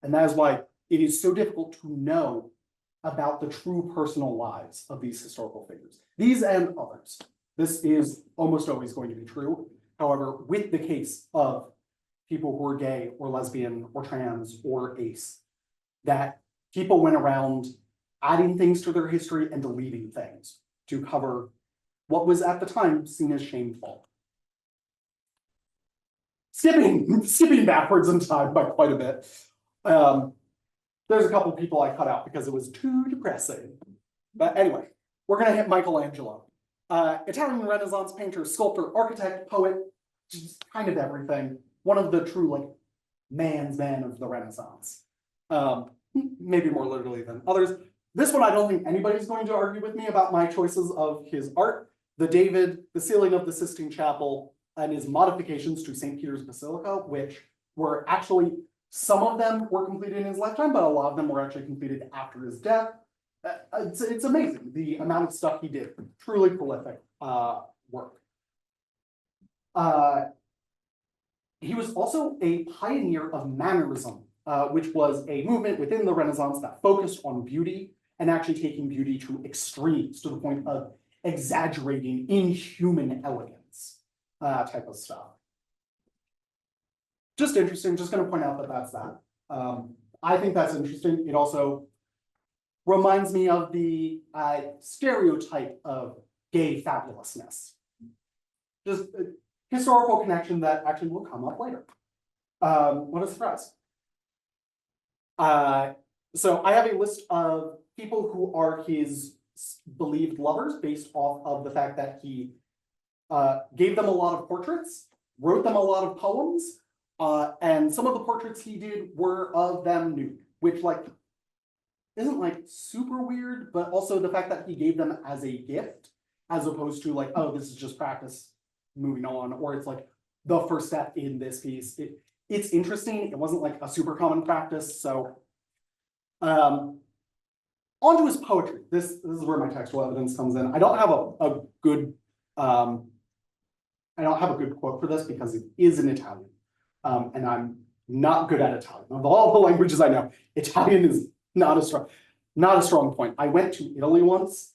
And that is why it is so difficult to know about the true personal lives of these historical figures. These and others. This is almost always going to be true. However, with the case of people who are gay or lesbian or trans or ace, that people went around adding things to their history and deleting things to cover what was at the time seen as shameful. Skipping backwards in time by quite a bit. There's a couple of people I cut out because it was too depressing. But anyway, we're gonna hit Michelangelo. Italian Renaissance painter, sculptor, architect, poet, just kind of everything. One of the true like man's man of the Renaissance. Maybe more literally than others. This one I don't think anybody's going to argue with me about my choices of his art. The David, the ceiling of the Sistine Chapel, and his modifications to St. Peter's Basilica, which were actually, some of them were completed in his lifetime, but a lot of them were actually completed after his death. It's amazing the amount of stuff he did. Truly prolific work. He was also a pioneer of mannerism, which was a movement within the Renaissance that focused on beauty and actually taking beauty to extremes to the point of exaggerating inhuman elegance type of stuff. Just interesting, just going to point out that that's that. I think that's interesting. It also reminds me of the stereotype of gay fabulousness. Just a historical connection that actually will come up later. What a surprise. So I have a list of people who are his believed lovers based off of the fact that he gave them a lot of portraits, wrote them a lot of poems, and some of the portraits he did were of them nude, which like isn't like super weird, but also the fact that he gave them as a gift, as opposed to like, oh, this is just practice, moving on, or it's like the first step in this piece. It's interesting. It wasn't like a super common practice. So onto his poetry. This is where my textual evidence comes in. I don't have a good quote for this because it is in Italian. And I'm not good at Italian. Of all the languages I know, Italian is not a strong point. I went to Italy once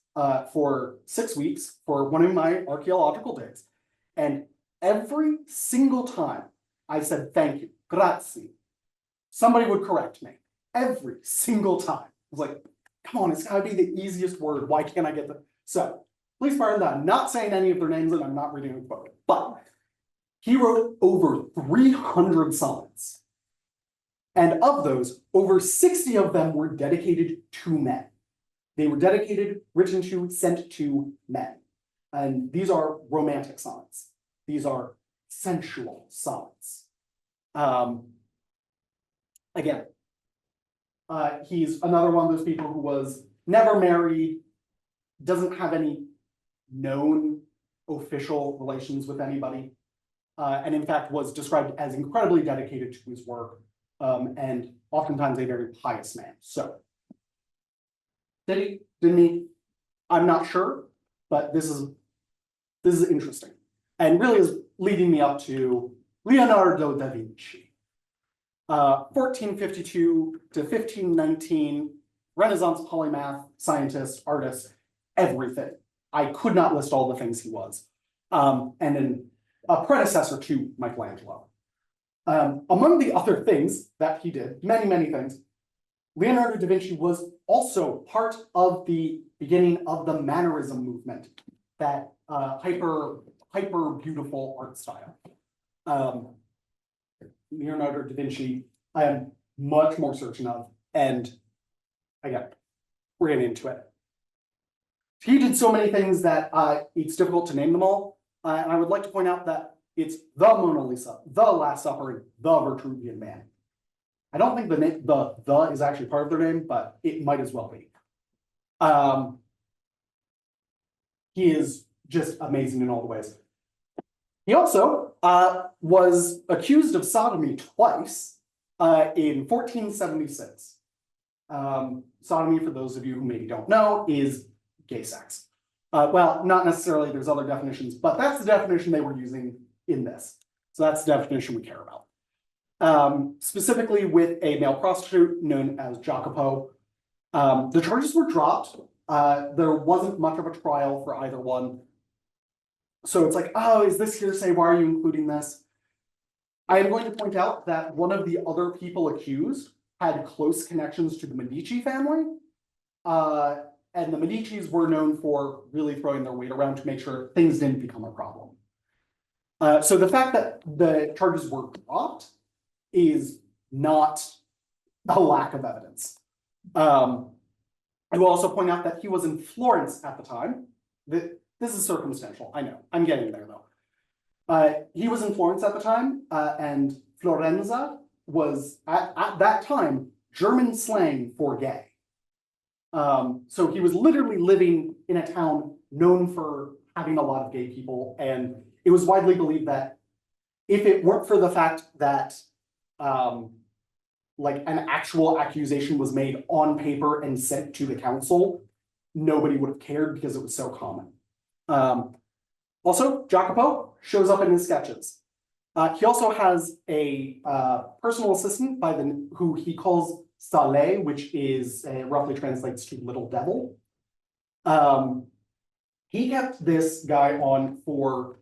for 6 weeks for one of my archaeological days. And every single time I said, thank you, grazie, somebody would correct me. Every single time. I was like, come on, it's gotta be the easiest word. Why can't I get the, so please pardon that. I'm not saying any of their names and I'm not reading a quote, but he wrote over 300 sonnets. And of those, over 60 of them were dedicated to men. They were dedicated, written to, sent to men. And these are romantic sonnets. These are sensual sonnets. Again, he's another one of those people who was never married, doesn't have any known official relations with anybody, and in fact was described as incredibly dedicated to his work, and oftentimes a very pious man. So, didn't he? I'm not sure, but this is interesting, and really is leading me up to Leonardo da Vinci. 1452 to 1519, Renaissance polymath, scientist, artist, everything. I could not list all the things he was. And then a predecessor to Michelangelo. Among the other things that he did, many, many things, Leonardo da Vinci was also part of the beginning of the mannerism movement, that hyper beautiful art style. Leonardo da Vinci, I am much more certain of, and again, we're getting into it. He did so many things that it's difficult to name them all, and I would like to point out that it's the Mona Lisa, the Last Supper, and the Vitruvian Man. I don't think the name, the is actually part of their name, but it might as well be. he is just amazing in all the ways. He also was accused of sodomy twice in 1476. Sodomy, for those of you who maybe don't know, is gay sex. Well, not necessarily, there's other definitions, but that's the definition they were using in this. So that's the definition we care about. Specifically with a male prostitute known as Jacopo. The charges were dropped. There wasn't much of a trial for either one. So it's like, oh, is this hearsay? Why are you including this? I am going to point out that one of the other people accused had close connections to the Medici family. And the Medicis were known for really throwing their weight around to make sure things didn't become a problem. So the fact that the charges were dropped is not a lack of evidence. I will also point out that he was in Florence at the time. This is circumstantial, I know. I'm getting there though. He was in Florence at the time, and Florenza was, at that time, German slang for gay. So he was literally living in a town known for having a lot of gay people, and it was widely believed that if it weren't for the fact that like an actual accusation was made on paper and sent to the council, nobody would have cared because it was so common. Also, Jacopo shows up in his sketches. He also has a personal assistant who he calls Sale, which is roughly translates to little devil. He kept this guy on for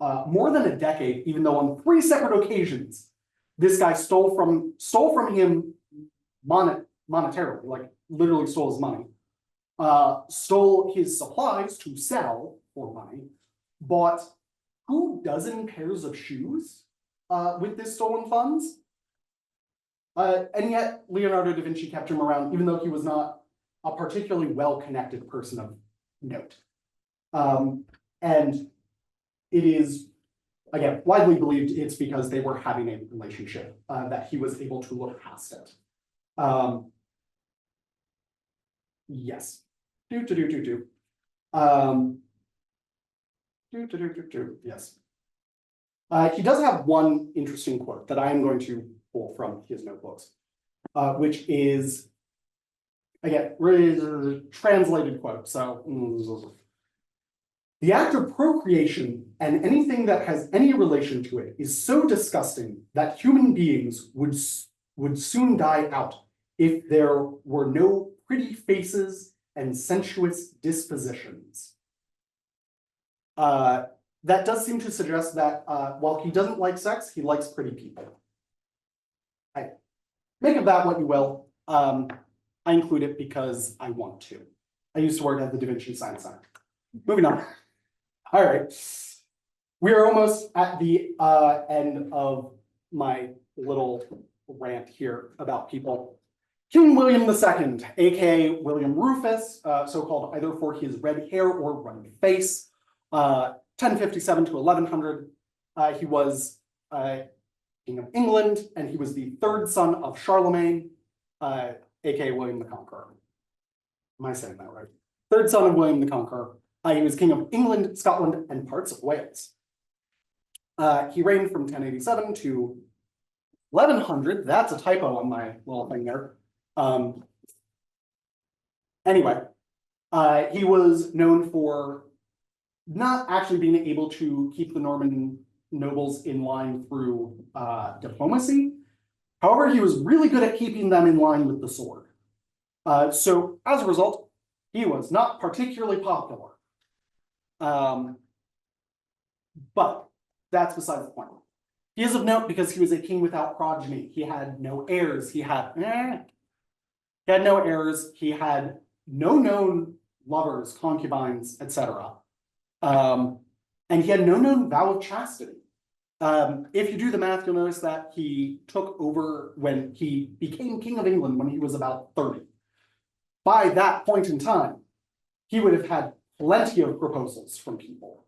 more than a decade, even though on 3 separate occasions, this guy stole from him monetarily, like literally stole his money, stole his supplies to sell for money, bought 2 dozen pairs of shoes with this stolen funds. And yet Leonardo da Vinci kept him around, even though he was not a particularly well-connected person of note. And it is, again, widely believed it's because they were having a relationship that he was able to look past it. Yes. Yes. He does have one interesting quote that I am going to pull from his notebooks, which is, again, really translated quote. So, the act of procreation and anything that has any relation to it is so disgusting that human beings would soon die out if there were no pretty faces and sensuous dispositions. That does seem to suggest that while he doesn't like sex, he likes pretty people. Make of that what you will. I include it because I want to. I used to work at the Da Vinci Science Center. Moving on. All right. We are almost at the end of my little rant here about people. King William II, aka William Rufus, so-called either for his red hair or ruddy face, 1057 to 1100. He was King of England, and he was the 3rd son of Charlemagne, aka William the Conqueror. Am I saying that right? 3rd son of William the Conqueror. He was King of England, Scotland, and parts of Wales. He reigned from 1087 to 1100. That's a typo on my little thing there. Anyway, he was known for not actually being able to keep the Norman nobles in line through diplomacy. However, he was really good at keeping them in line with the sword. So as a result, he was not particularly popular. But that's beside the point. He is of note because he was a king without progeny. He had no heirs. He had no heirs. He had no known lovers, concubines, etc. And he had no known vow of chastity. If you do the math, you'll notice that he took over when he became King of England when he was about 30. By that point in time, he would have had plenty of proposals from people.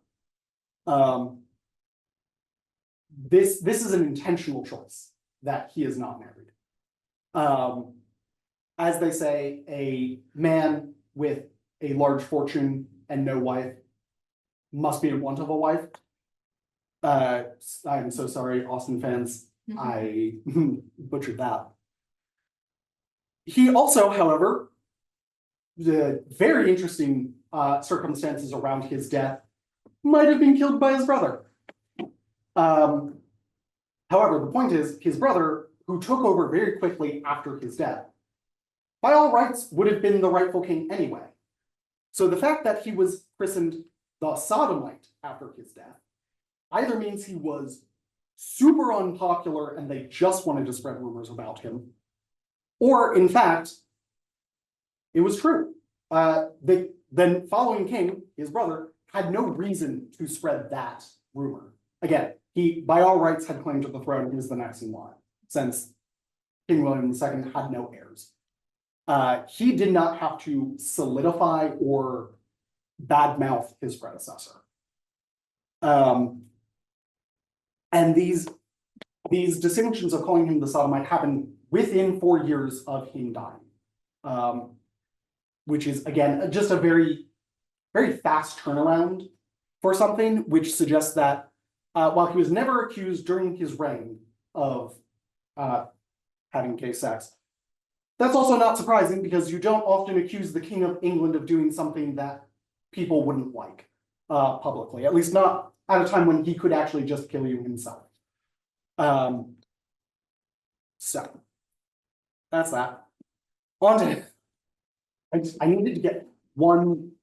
This is an intentional choice that he is not married. As they say, a man with a large fortune and no wife must be in want of a wife. I'm so sorry, Austin fans. I butchered that. He also, however, the very interesting circumstances around his death might have been killed by his brother. However, the point is, his brother, who took over very quickly after his death, by all rights would have been the rightful king anyway. So the fact that he was christened the Sodomite after his death either means he was super unpopular and they just wanted to spread rumors about him, or in fact, it was true. The then following king, his brother, had no reason to spread that rumor. Again, he, by all rights, had claim to the throne. He was the next in line, since King William II had no heirs. He did not have to solidify or badmouth his predecessor. And these distinctions of calling him the Sodomite happened within 4 years of him dying, which is, again, just a very, very fast turnaround for something, which suggests that while he was never accused during his reign of having gay sex, that's also not surprising because you don't often accuse the King of England of doing something that people wouldn't like publicly, at least not at a time when he could actually just kill you himself. So that's that. On to, I needed to get one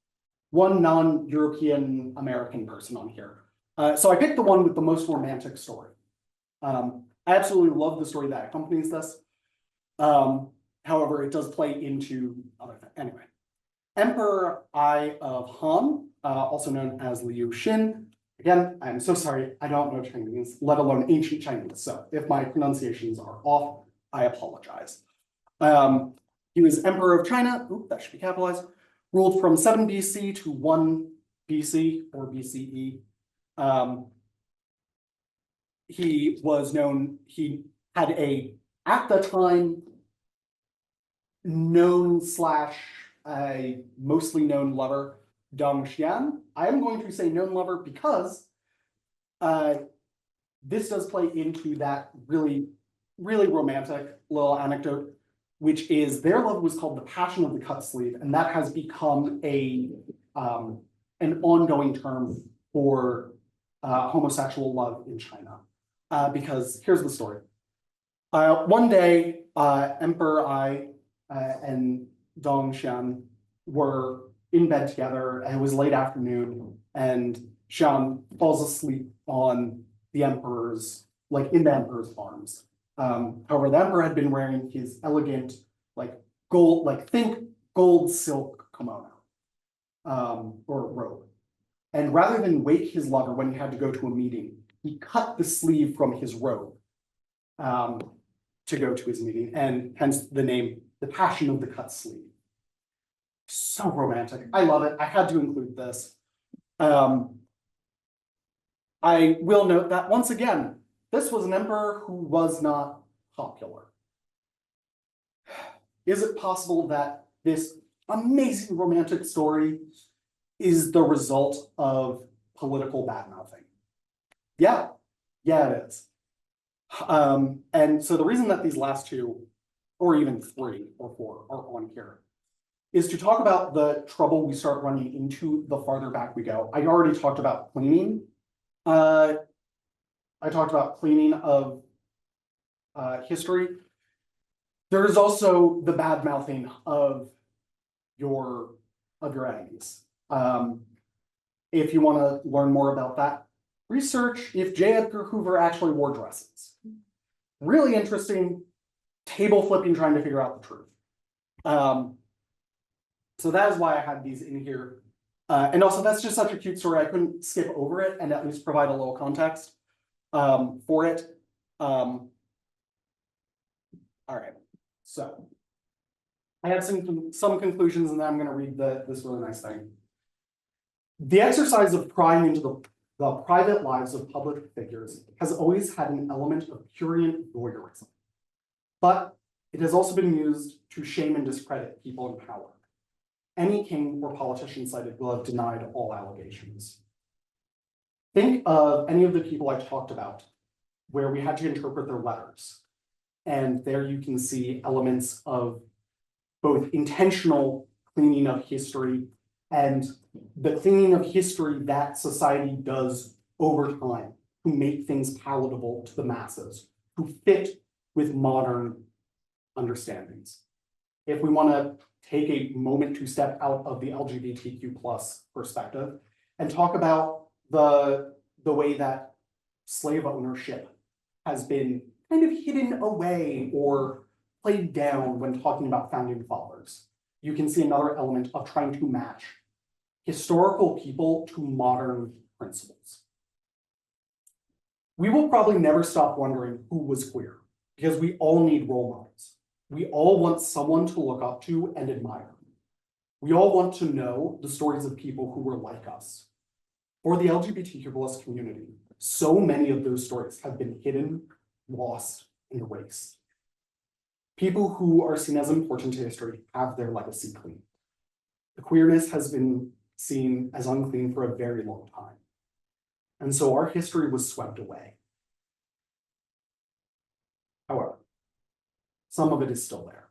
non-European American person on here. So I picked the one with the most romantic story. I absolutely love the story that accompanies this. However, it does play into other things. Anyway, Emperor I of Han, also known as Liu Xin. Again, I'm so sorry, I don't know Chinese, let alone ancient Chinese. So if my pronunciations are off, I apologize. He was Emperor of China, oops, that should be capitalized, ruled from 7 BC to 1 BC or BCE. He was known, he had at the time, known / mostly known lover, Dong Xian. I am going to say known lover because this does play into that really, really romantic little anecdote, which is their love was called the Passion of the Cut Sleeve, and that has become an ongoing term for homosexual love in China. Because here's the story. One day, Emperor Ai and Dong Xian were in bed together, and it was late afternoon, and Xian falls asleep on the emperor's, in the emperor's arms. However, the emperor had been wearing his elegant, think gold silk kimono, or robe. And rather than wake his lover when he had to go to a meeting, he cut the sleeve from his robe to go to his meeting, and hence the name, the Passion of the Cut Sleeve. So romantic. I love it. I had to include this. I will note that once again, this was an emperor who was not popular. Is it possible that this amazing romantic story is the result of political badmouthing? Yeah, it is. And so the reason that these last two, or even 3 or 4, are on here is to talk about the trouble we start running into the farther back we go. I already talked about cleaning. I talked about cleaning of history. There is also the bad mouthing of your enemies. If you want to learn more about that, research if J. Edgar Hoover actually wore dresses. Really interesting, table flipping, trying to figure out the truth. So that is why I had these in here. And also, that's just such a cute story. I couldn't skip over it and at least provide a little context for it. All right, so I have some conclusions, and then I'm going to read this really nice thing. The exercise of prying into the private lives of public figures has always had an element of prurient voyeurism, but it has also been used to shame and discredit people in power. Any king or politician cited will have denied all allegations. Think of any of the people I talked about where we had to interpret their letters. And there you can see elements of both intentional cleaning of history and the cleaning of history that society does over time to make things palatable to the masses, to fit with modern understandings. If we want to take a moment to step out of the LGBTQ plus perspective and talk about the way that slave ownership has been kind of hidden away or played down when talking about founding fathers, you can see another element of trying to match historical people to modern principles. We will probably never stop wondering who was queer, because we all need role models. We all want someone to look up to and admire. We all want to know the stories of people who were like us. For the LGBTQ+ community, so many of those stories have been hidden, lost, and erased. People who are seen as important to history have their legacy clean. The queerness has been seen as unclean for a very long time. And so our history was swept away. However, some of it is still there.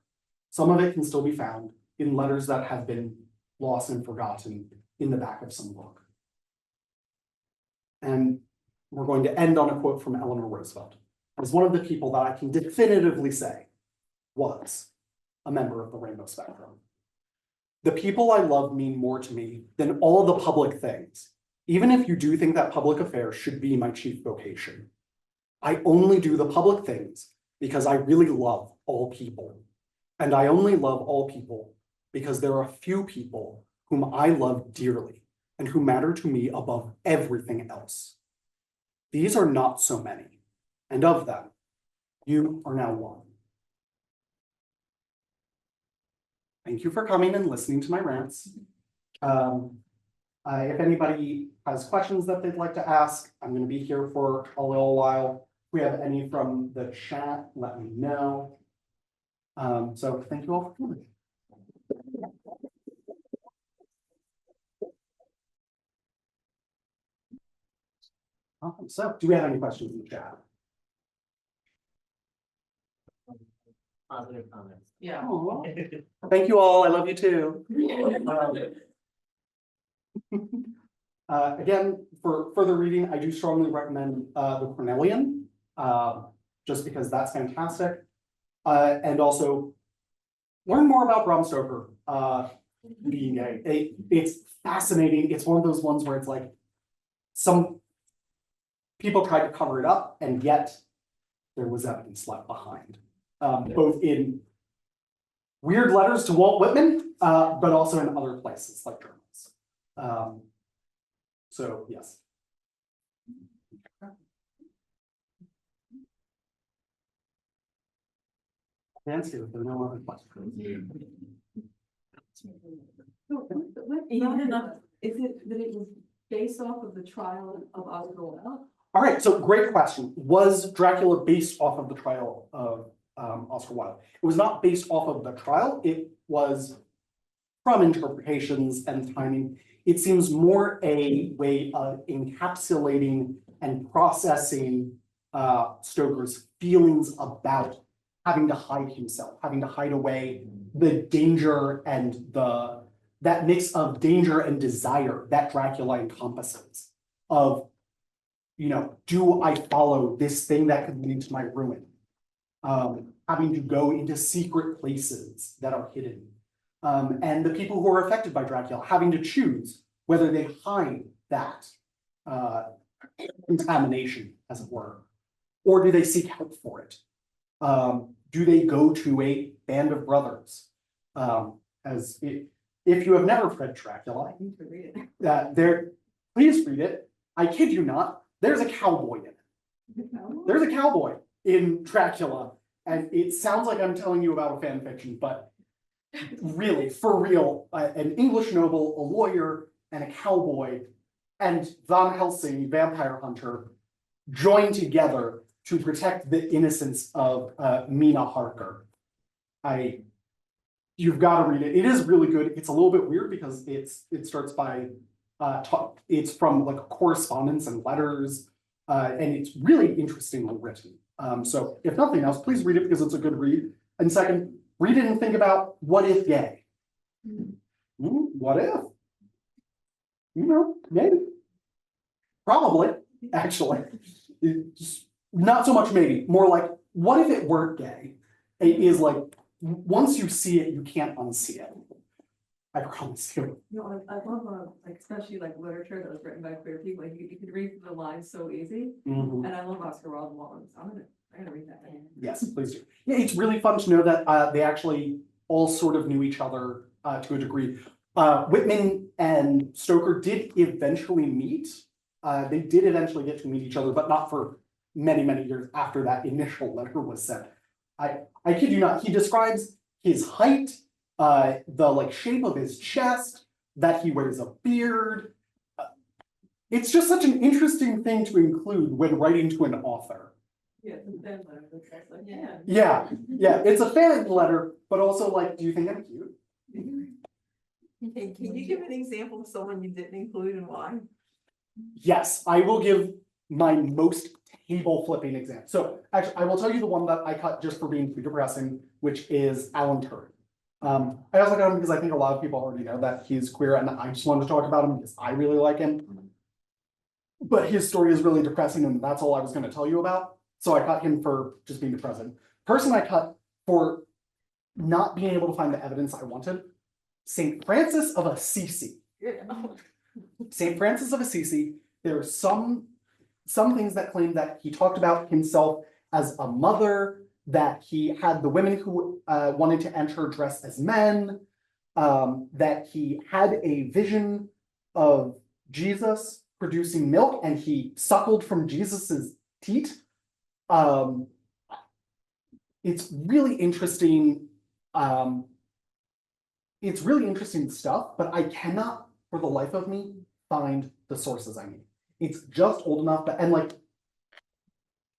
Some of it can still be found in letters that have been lost and forgotten in the back of some book. And we're going to end on a quote from Eleanor Roosevelt, as one of the people that I can definitively say was a member of the rainbow spectrum. The people I love mean more to me than all of the public things, even if you do think that public affairs should be my chief vocation. I only do the public things because I really love all people. And I only love all people because there are a few people whom I love dearly and who matter to me above everything else. These are not so many, and of them, you are now one. Thank you for coming and listening to my rants. If anybody has questions that they'd like to ask, I'm going to be here for a little while. If we have any from the chat, let me know. So thank you all for coming. Awesome. So do we have any questions in the chat? Positive comments. Yeah. Aw. Thank you all. I love you too. Again, for further reading, I do strongly recommend the Cornelian, just because that's fantastic. And also learn more about Bram Stoker being gay. It's fascinating. It's one of those ones where it's like some people tried to cover it up, and yet there was evidence left behind, both in weird letters to Walt Whitman, but also in other places like journals. So yes. Nancy, if there are no other questions. Is it that it was based off of the trial of Oscar Wilde? All right, so great question. Was Dracula based off of the trial of Oscar Wilde? It was not based off of the trial. It was from interpretations and timing. It seems more a way of encapsulating and processing Stoker's feelings about having to hide himself, having to hide away the danger and that mix of danger and desire that Dracula encompasses of, you know, do I follow this thing that could lead to my ruin? Having to go into secret places that are hidden. And the people who are affected by Dracula having to choose whether they hide that contamination, as it were, or do they seek help for it? Do they go to a band of brothers? If you have never read Dracula, please read it. I kid you not, there's a cowboy in it. There's a cowboy in Dracula, and it sounds like I'm telling you about a fan fiction, but really, for real, an English noble, a lawyer, and a cowboy, and Van Helsing, vampire hunter, join together to protect the innocence of Mina Harker. You've got to read it. It is really good. It's a little bit weird because it starts by It's from like correspondence and letters, and it's really interestingly written. So if nothing else, please read it because it's a good read. And second, read it and think about what if gay? What if? You know, maybe. Probably, actually. It's not so much maybe, more like, what if it weren't gay? It is like, once you see it, you can't unsee it. I promise you. No, I love, like, especially like literature that was written by queer people, like, you could read the lines so easy, Mhm. and I love Oscar Wilde ones, I'm gonna read that. Yes, please do. Yeah, it's really fun to know that they actually all sort of knew each other to a degree. Whitman and Stoker did eventually meet. They did eventually get to meet each other, but not for many, many years after that initial letter was sent. I kid you not, he describes his height, the like shape of his chest, that he wears a beard. It's just such an interesting thing to include when writing to an author. Yeah, it's a fan letter, that's like, yeah. Yeah, it's a fan letter, but also like, do you think I'm cute? Can you give an example of someone you didn't include and why? Yes, I will give my most table flipping example. So actually, I will tell you the one that I cut just for being too depressing, which is Alan Turing. I also got him because I think a lot of people already know that he's queer, and I just wanted to talk about him because I really like him. But his story is really depressing, and that's all I was going to tell you about. So I cut him for just being depressing. Person I cut for not being able to find the evidence I wanted, St. Francis of Assisi. St. Francis of Assisi, there are some things that claim that he talked about himself as a mother, that he had the women who wanted to enter dressed as men, that he had a vision of Jesus producing milk and he suckled from Jesus's teat. It's really interesting. It's really interesting stuff, but I cannot, for the life of me, find the sources I need. It's just old enough that, and like,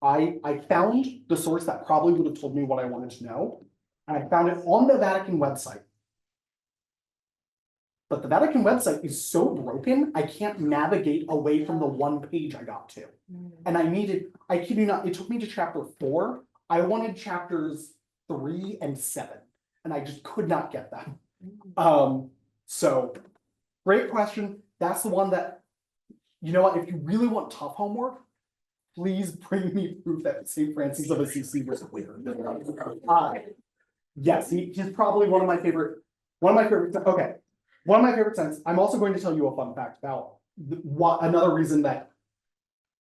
I found the source that probably would have told me what I wanted to know, and I found it on the Vatican website. But the Vatican website is so broken, I can't navigate away from the one page I got to. And I kid you not, it took me to chapter 4. I wanted chapters 3 and 7, and I just could not get them. So great question. That's the one that, you know what, if you really want tough homework, please bring me proof that St. Francis of Assisi was queer. Yes, he's probably one of my favorite, okay. One of my favorite sentences. I'm also going to tell you a fun fact about another reason that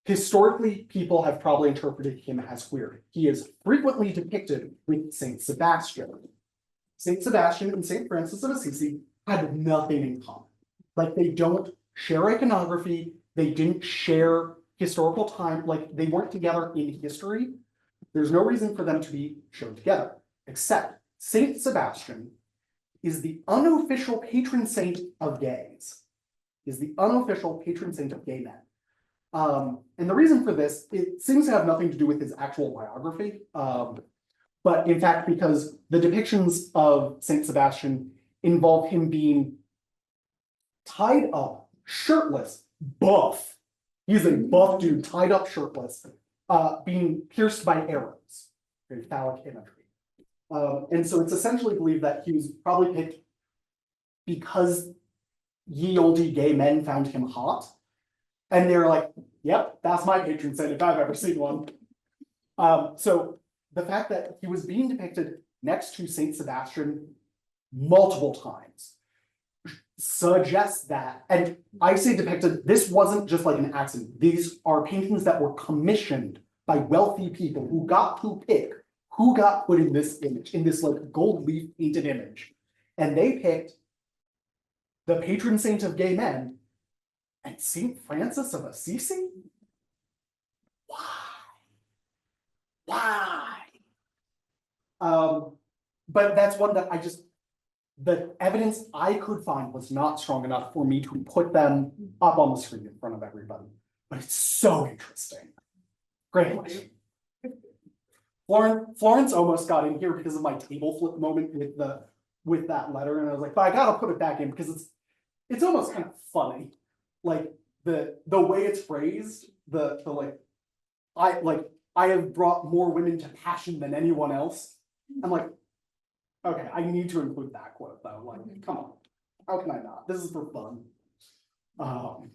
historically people have probably interpreted him as queer. He is frequently depicted with Saint Sebastian. Saint Sebastian and Saint Francis of Assisi had nothing in common. Like, they don't share iconography, they didn't share historical time, like they weren't together in history. There's no reason for them to be shown together, except Saint Sebastian is the unofficial patron saint of gays, is the unofficial patron saint of gay men. And the reason for this, it seems to have nothing to do with his actual biography, but in fact, because the depictions of Saint Sebastian involve him being tied up, shirtless, buff. He's a buff dude, tied up, shirtless, being pierced by arrows. Very phallic imagery. And so it's essentially believed that he was probably picked because ye olde gay men found him hot. And they're like, yep, that's my patron saint if I've ever seen one. So the fact that he was being depicted next to Saint Sebastian multiple times suggests that, and I say depicted, this wasn't just like an accident. These are paintings that were commissioned by wealthy people who got to pick who got put in this image, in this like gold leaf painted image. And they picked the patron saint of gay men and Saint Francis of Assisi? Why? But that's one that the evidence I could find was not strong enough for me to put them up on the screen in front of everybody. But it's so interesting. Great question. Florence almost got in here because of my table flip moment with that letter, and I was like, but I gotta put it back in because it's almost kind of funny. like the way it's phrased, the I have brought more women to passion than anyone else. I'm like, okay, I need to include that quote though. Like, come on, how can I not? This is for fun. I'm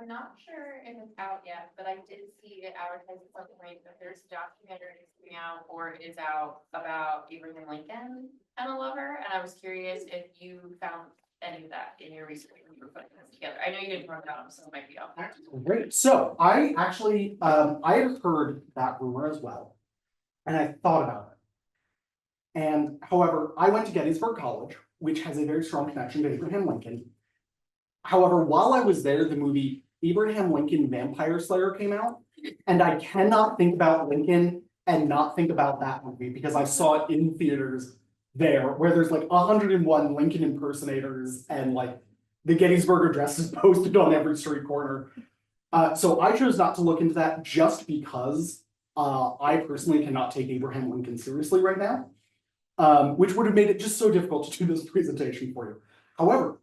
not sure if it's out yet, but I did see it advertised at some point that there's a documentary coming out or it is out about Abraham Lincoln and a lover. And I was curious if you found any of that in your research when you were putting this together. I know you didn't talk about them, so it might be out there. Great. So I actually, I had heard that rumor as well, and I thought about it. And however, I went to Gettysburg College, which has a very strong connection to Abraham Lincoln. However, while I was there, the movie Abraham Lincoln Vampire Slayer came out, and I cannot think about Lincoln and not think about that movie because I saw it in theaters there, where there's like 101 Lincoln impersonators and like the Gettysburg Address is posted on every street corner. So I chose not to look into that just because I personally cannot take Abraham Lincoln seriously right now, which would have made it just so difficult to do this presentation for you. However,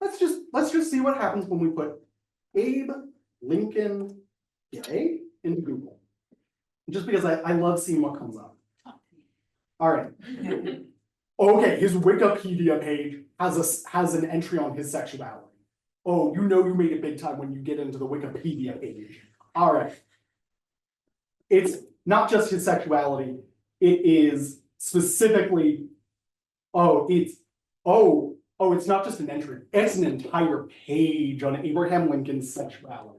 let's just see what happens when we put Abe Lincoln gay into Google. Just because I love seeing what comes up. All right. Okay, his Wikipedia page has an entry on his sexuality. Oh, you know you made it big time when you get into the Wikipedia page. All right. It's not just his sexuality, it is specifically, it's not just an entry, it's an entire page on Abraham Lincoln's sexuality.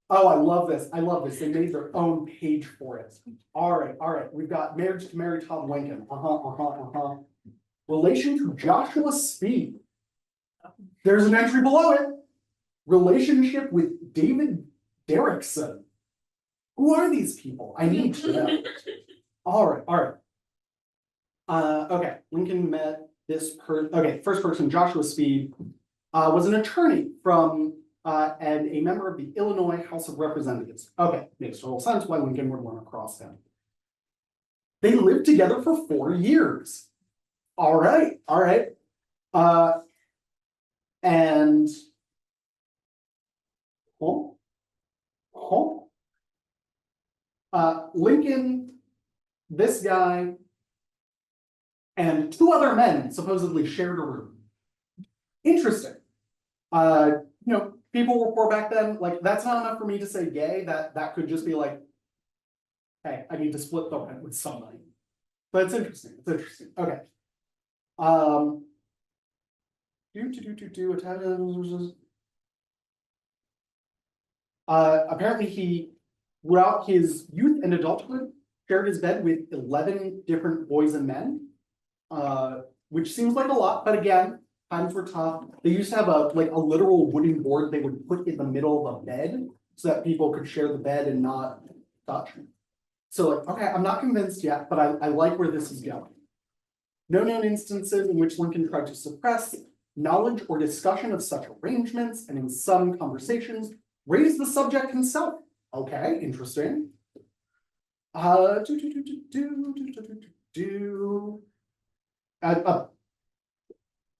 Oh, I love this. I love this. They made their own page for it. All right. We've got marriage to Mary Todd Lincoln. Relation to Joshua Speed. There's an entry below it. Relationship with David Derrickson. Who are these people? I need to know. All right. Okay, Lincoln met this first person, Joshua Speed, was an attorney from and a member of the Illinois House of Representatives. Okay, makes total sense why Lincoln would want to cross him. They lived together for 4 years. All right. And Lincoln, this guy, and 2 other men supposedly shared a room. Interesting. People were poor back then. Like, that's not enough for me to say gay. That could just be like, hey, I need to split the rent with somebody. But it's interesting. Okay. Apparently he, throughout his youth and adulthood, shared his bed with 11 different boys and men, which seems like a lot, but again, times were tough. They used to have a literal wooden board they would put in the middle of the bed so that people could share the bed and not touch. So okay, I'm not convinced yet, but I like where this is going. No known instances in which Lincoln tried to suppress knowledge or discussion of such arrangements, and in some conversations, raised the subject himself. Okay, interesting.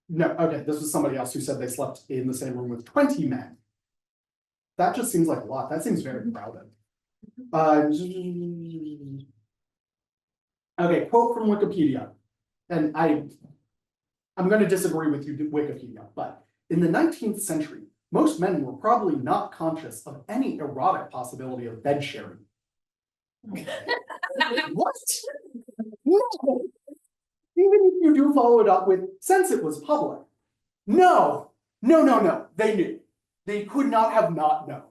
No, okay, this was somebody else who said they slept in the same room with 20 men. That just seems like a lot. That seems very crowded. Okay, quote from Wikipedia. And I'm going to disagree with you, Wikipedia, but in the 19th century, most men were probably not conscious of any erotic possibility of bed sharing. What? No. Even if you do follow it up with, since it was public. No. They knew. They could not have not known.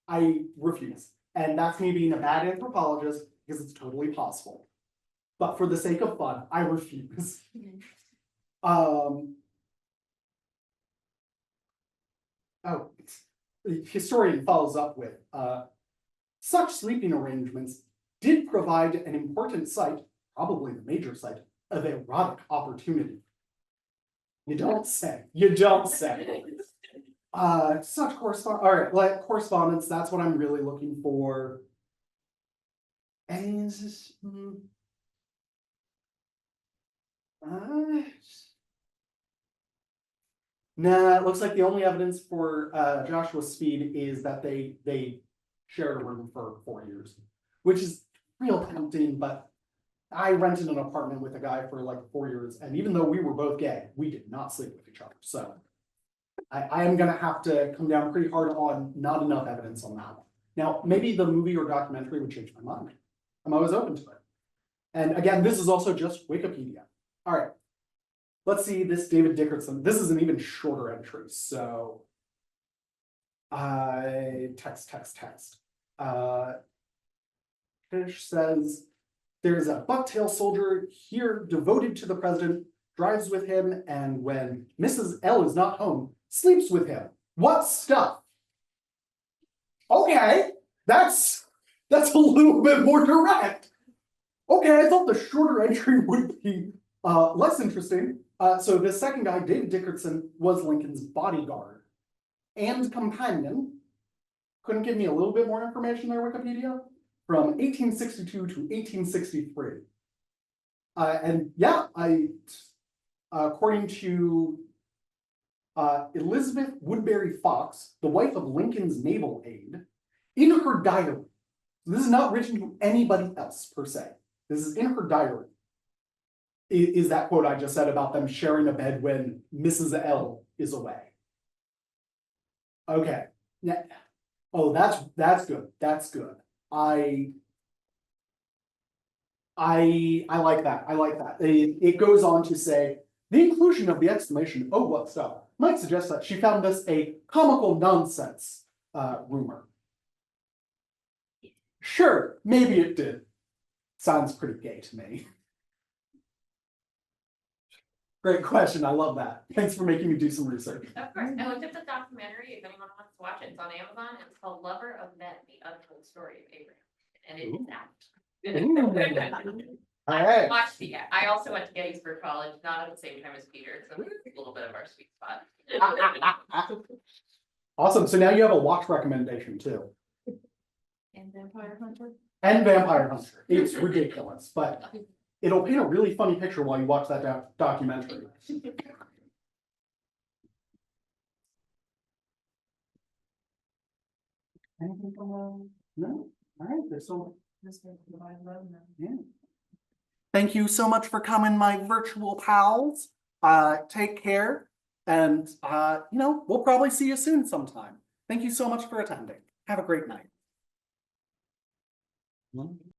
I refuse. And that's me being a bad anthropologist because it's totally possible. But for the sake of fun, I refuse. The historian follows up with, such sleeping arrangements did provide an important site, probably the major site, of erotic opportunity. You don't say. Such correspondence. All right, like correspondence, that's what I'm really looking for. And Nah, it looks like the only evidence for Joshua Speed is that they shared a room for 4 years, which is real tempting, but I rented an apartment with a guy for like 4 years, and even though we were both gay, we did not sleep with each other, so. I am gonna have to come down pretty hard on not enough evidence on that one. Now, maybe the movie or documentary would change my mind. I'm always open to it. And again, this is also just Wikipedia. All right. Let's see this David Dickerson. This is an even shorter entry. So text. Fish says there's a bucktail soldier here devoted to the president, drives with him, and when Mrs. L is not home, sleeps with him. What stuff? Okay, that's a little bit more direct. Okay, I thought the shorter entry would be less interesting. So the second guy, David Dickerson, was Lincoln's bodyguard and companion. Couldn't give me a little bit more information there, Wikipedia? From 1862 to 1863. And yeah, according to Elizabeth Woodbury Fox, the wife of Lincoln's naval aide, in her diary. This is not written to anybody else per se. This is in her diary. Is that quote I just said about them sharing a bed when Mrs. L is away. Okay. Yeah. Oh, that's good. That's good. I like that. I like that. It goes on to say the inclusion of the exclamation, "Oh, what stuff," might suggest that she found this a comical nonsense rumor. Sure, maybe it did. Sounds pretty gay to me. Great question. I love that. Thanks for making me do some research. Of course, I looked at the documentary, if anyone wants to watch it, it's on Amazon, it's called Lover of Men, the Untold Story of Abraham, and it is that. All I right. watched the, I also went to Gettysburg College, not at the same time as Peter, so it's a little bit of our sweet spot. Awesome. So now you have a watch recommendation too. And Vampire Hunter? And Vampire Hunter. It's ridiculous, but it'll paint a really funny picture while you watch that documentary. Anything from no? All right, there's so yeah. Thank you so much for coming, my virtual pals. Take care, and we'll probably see you soon sometime. Thank you so much for attending. Have a great night.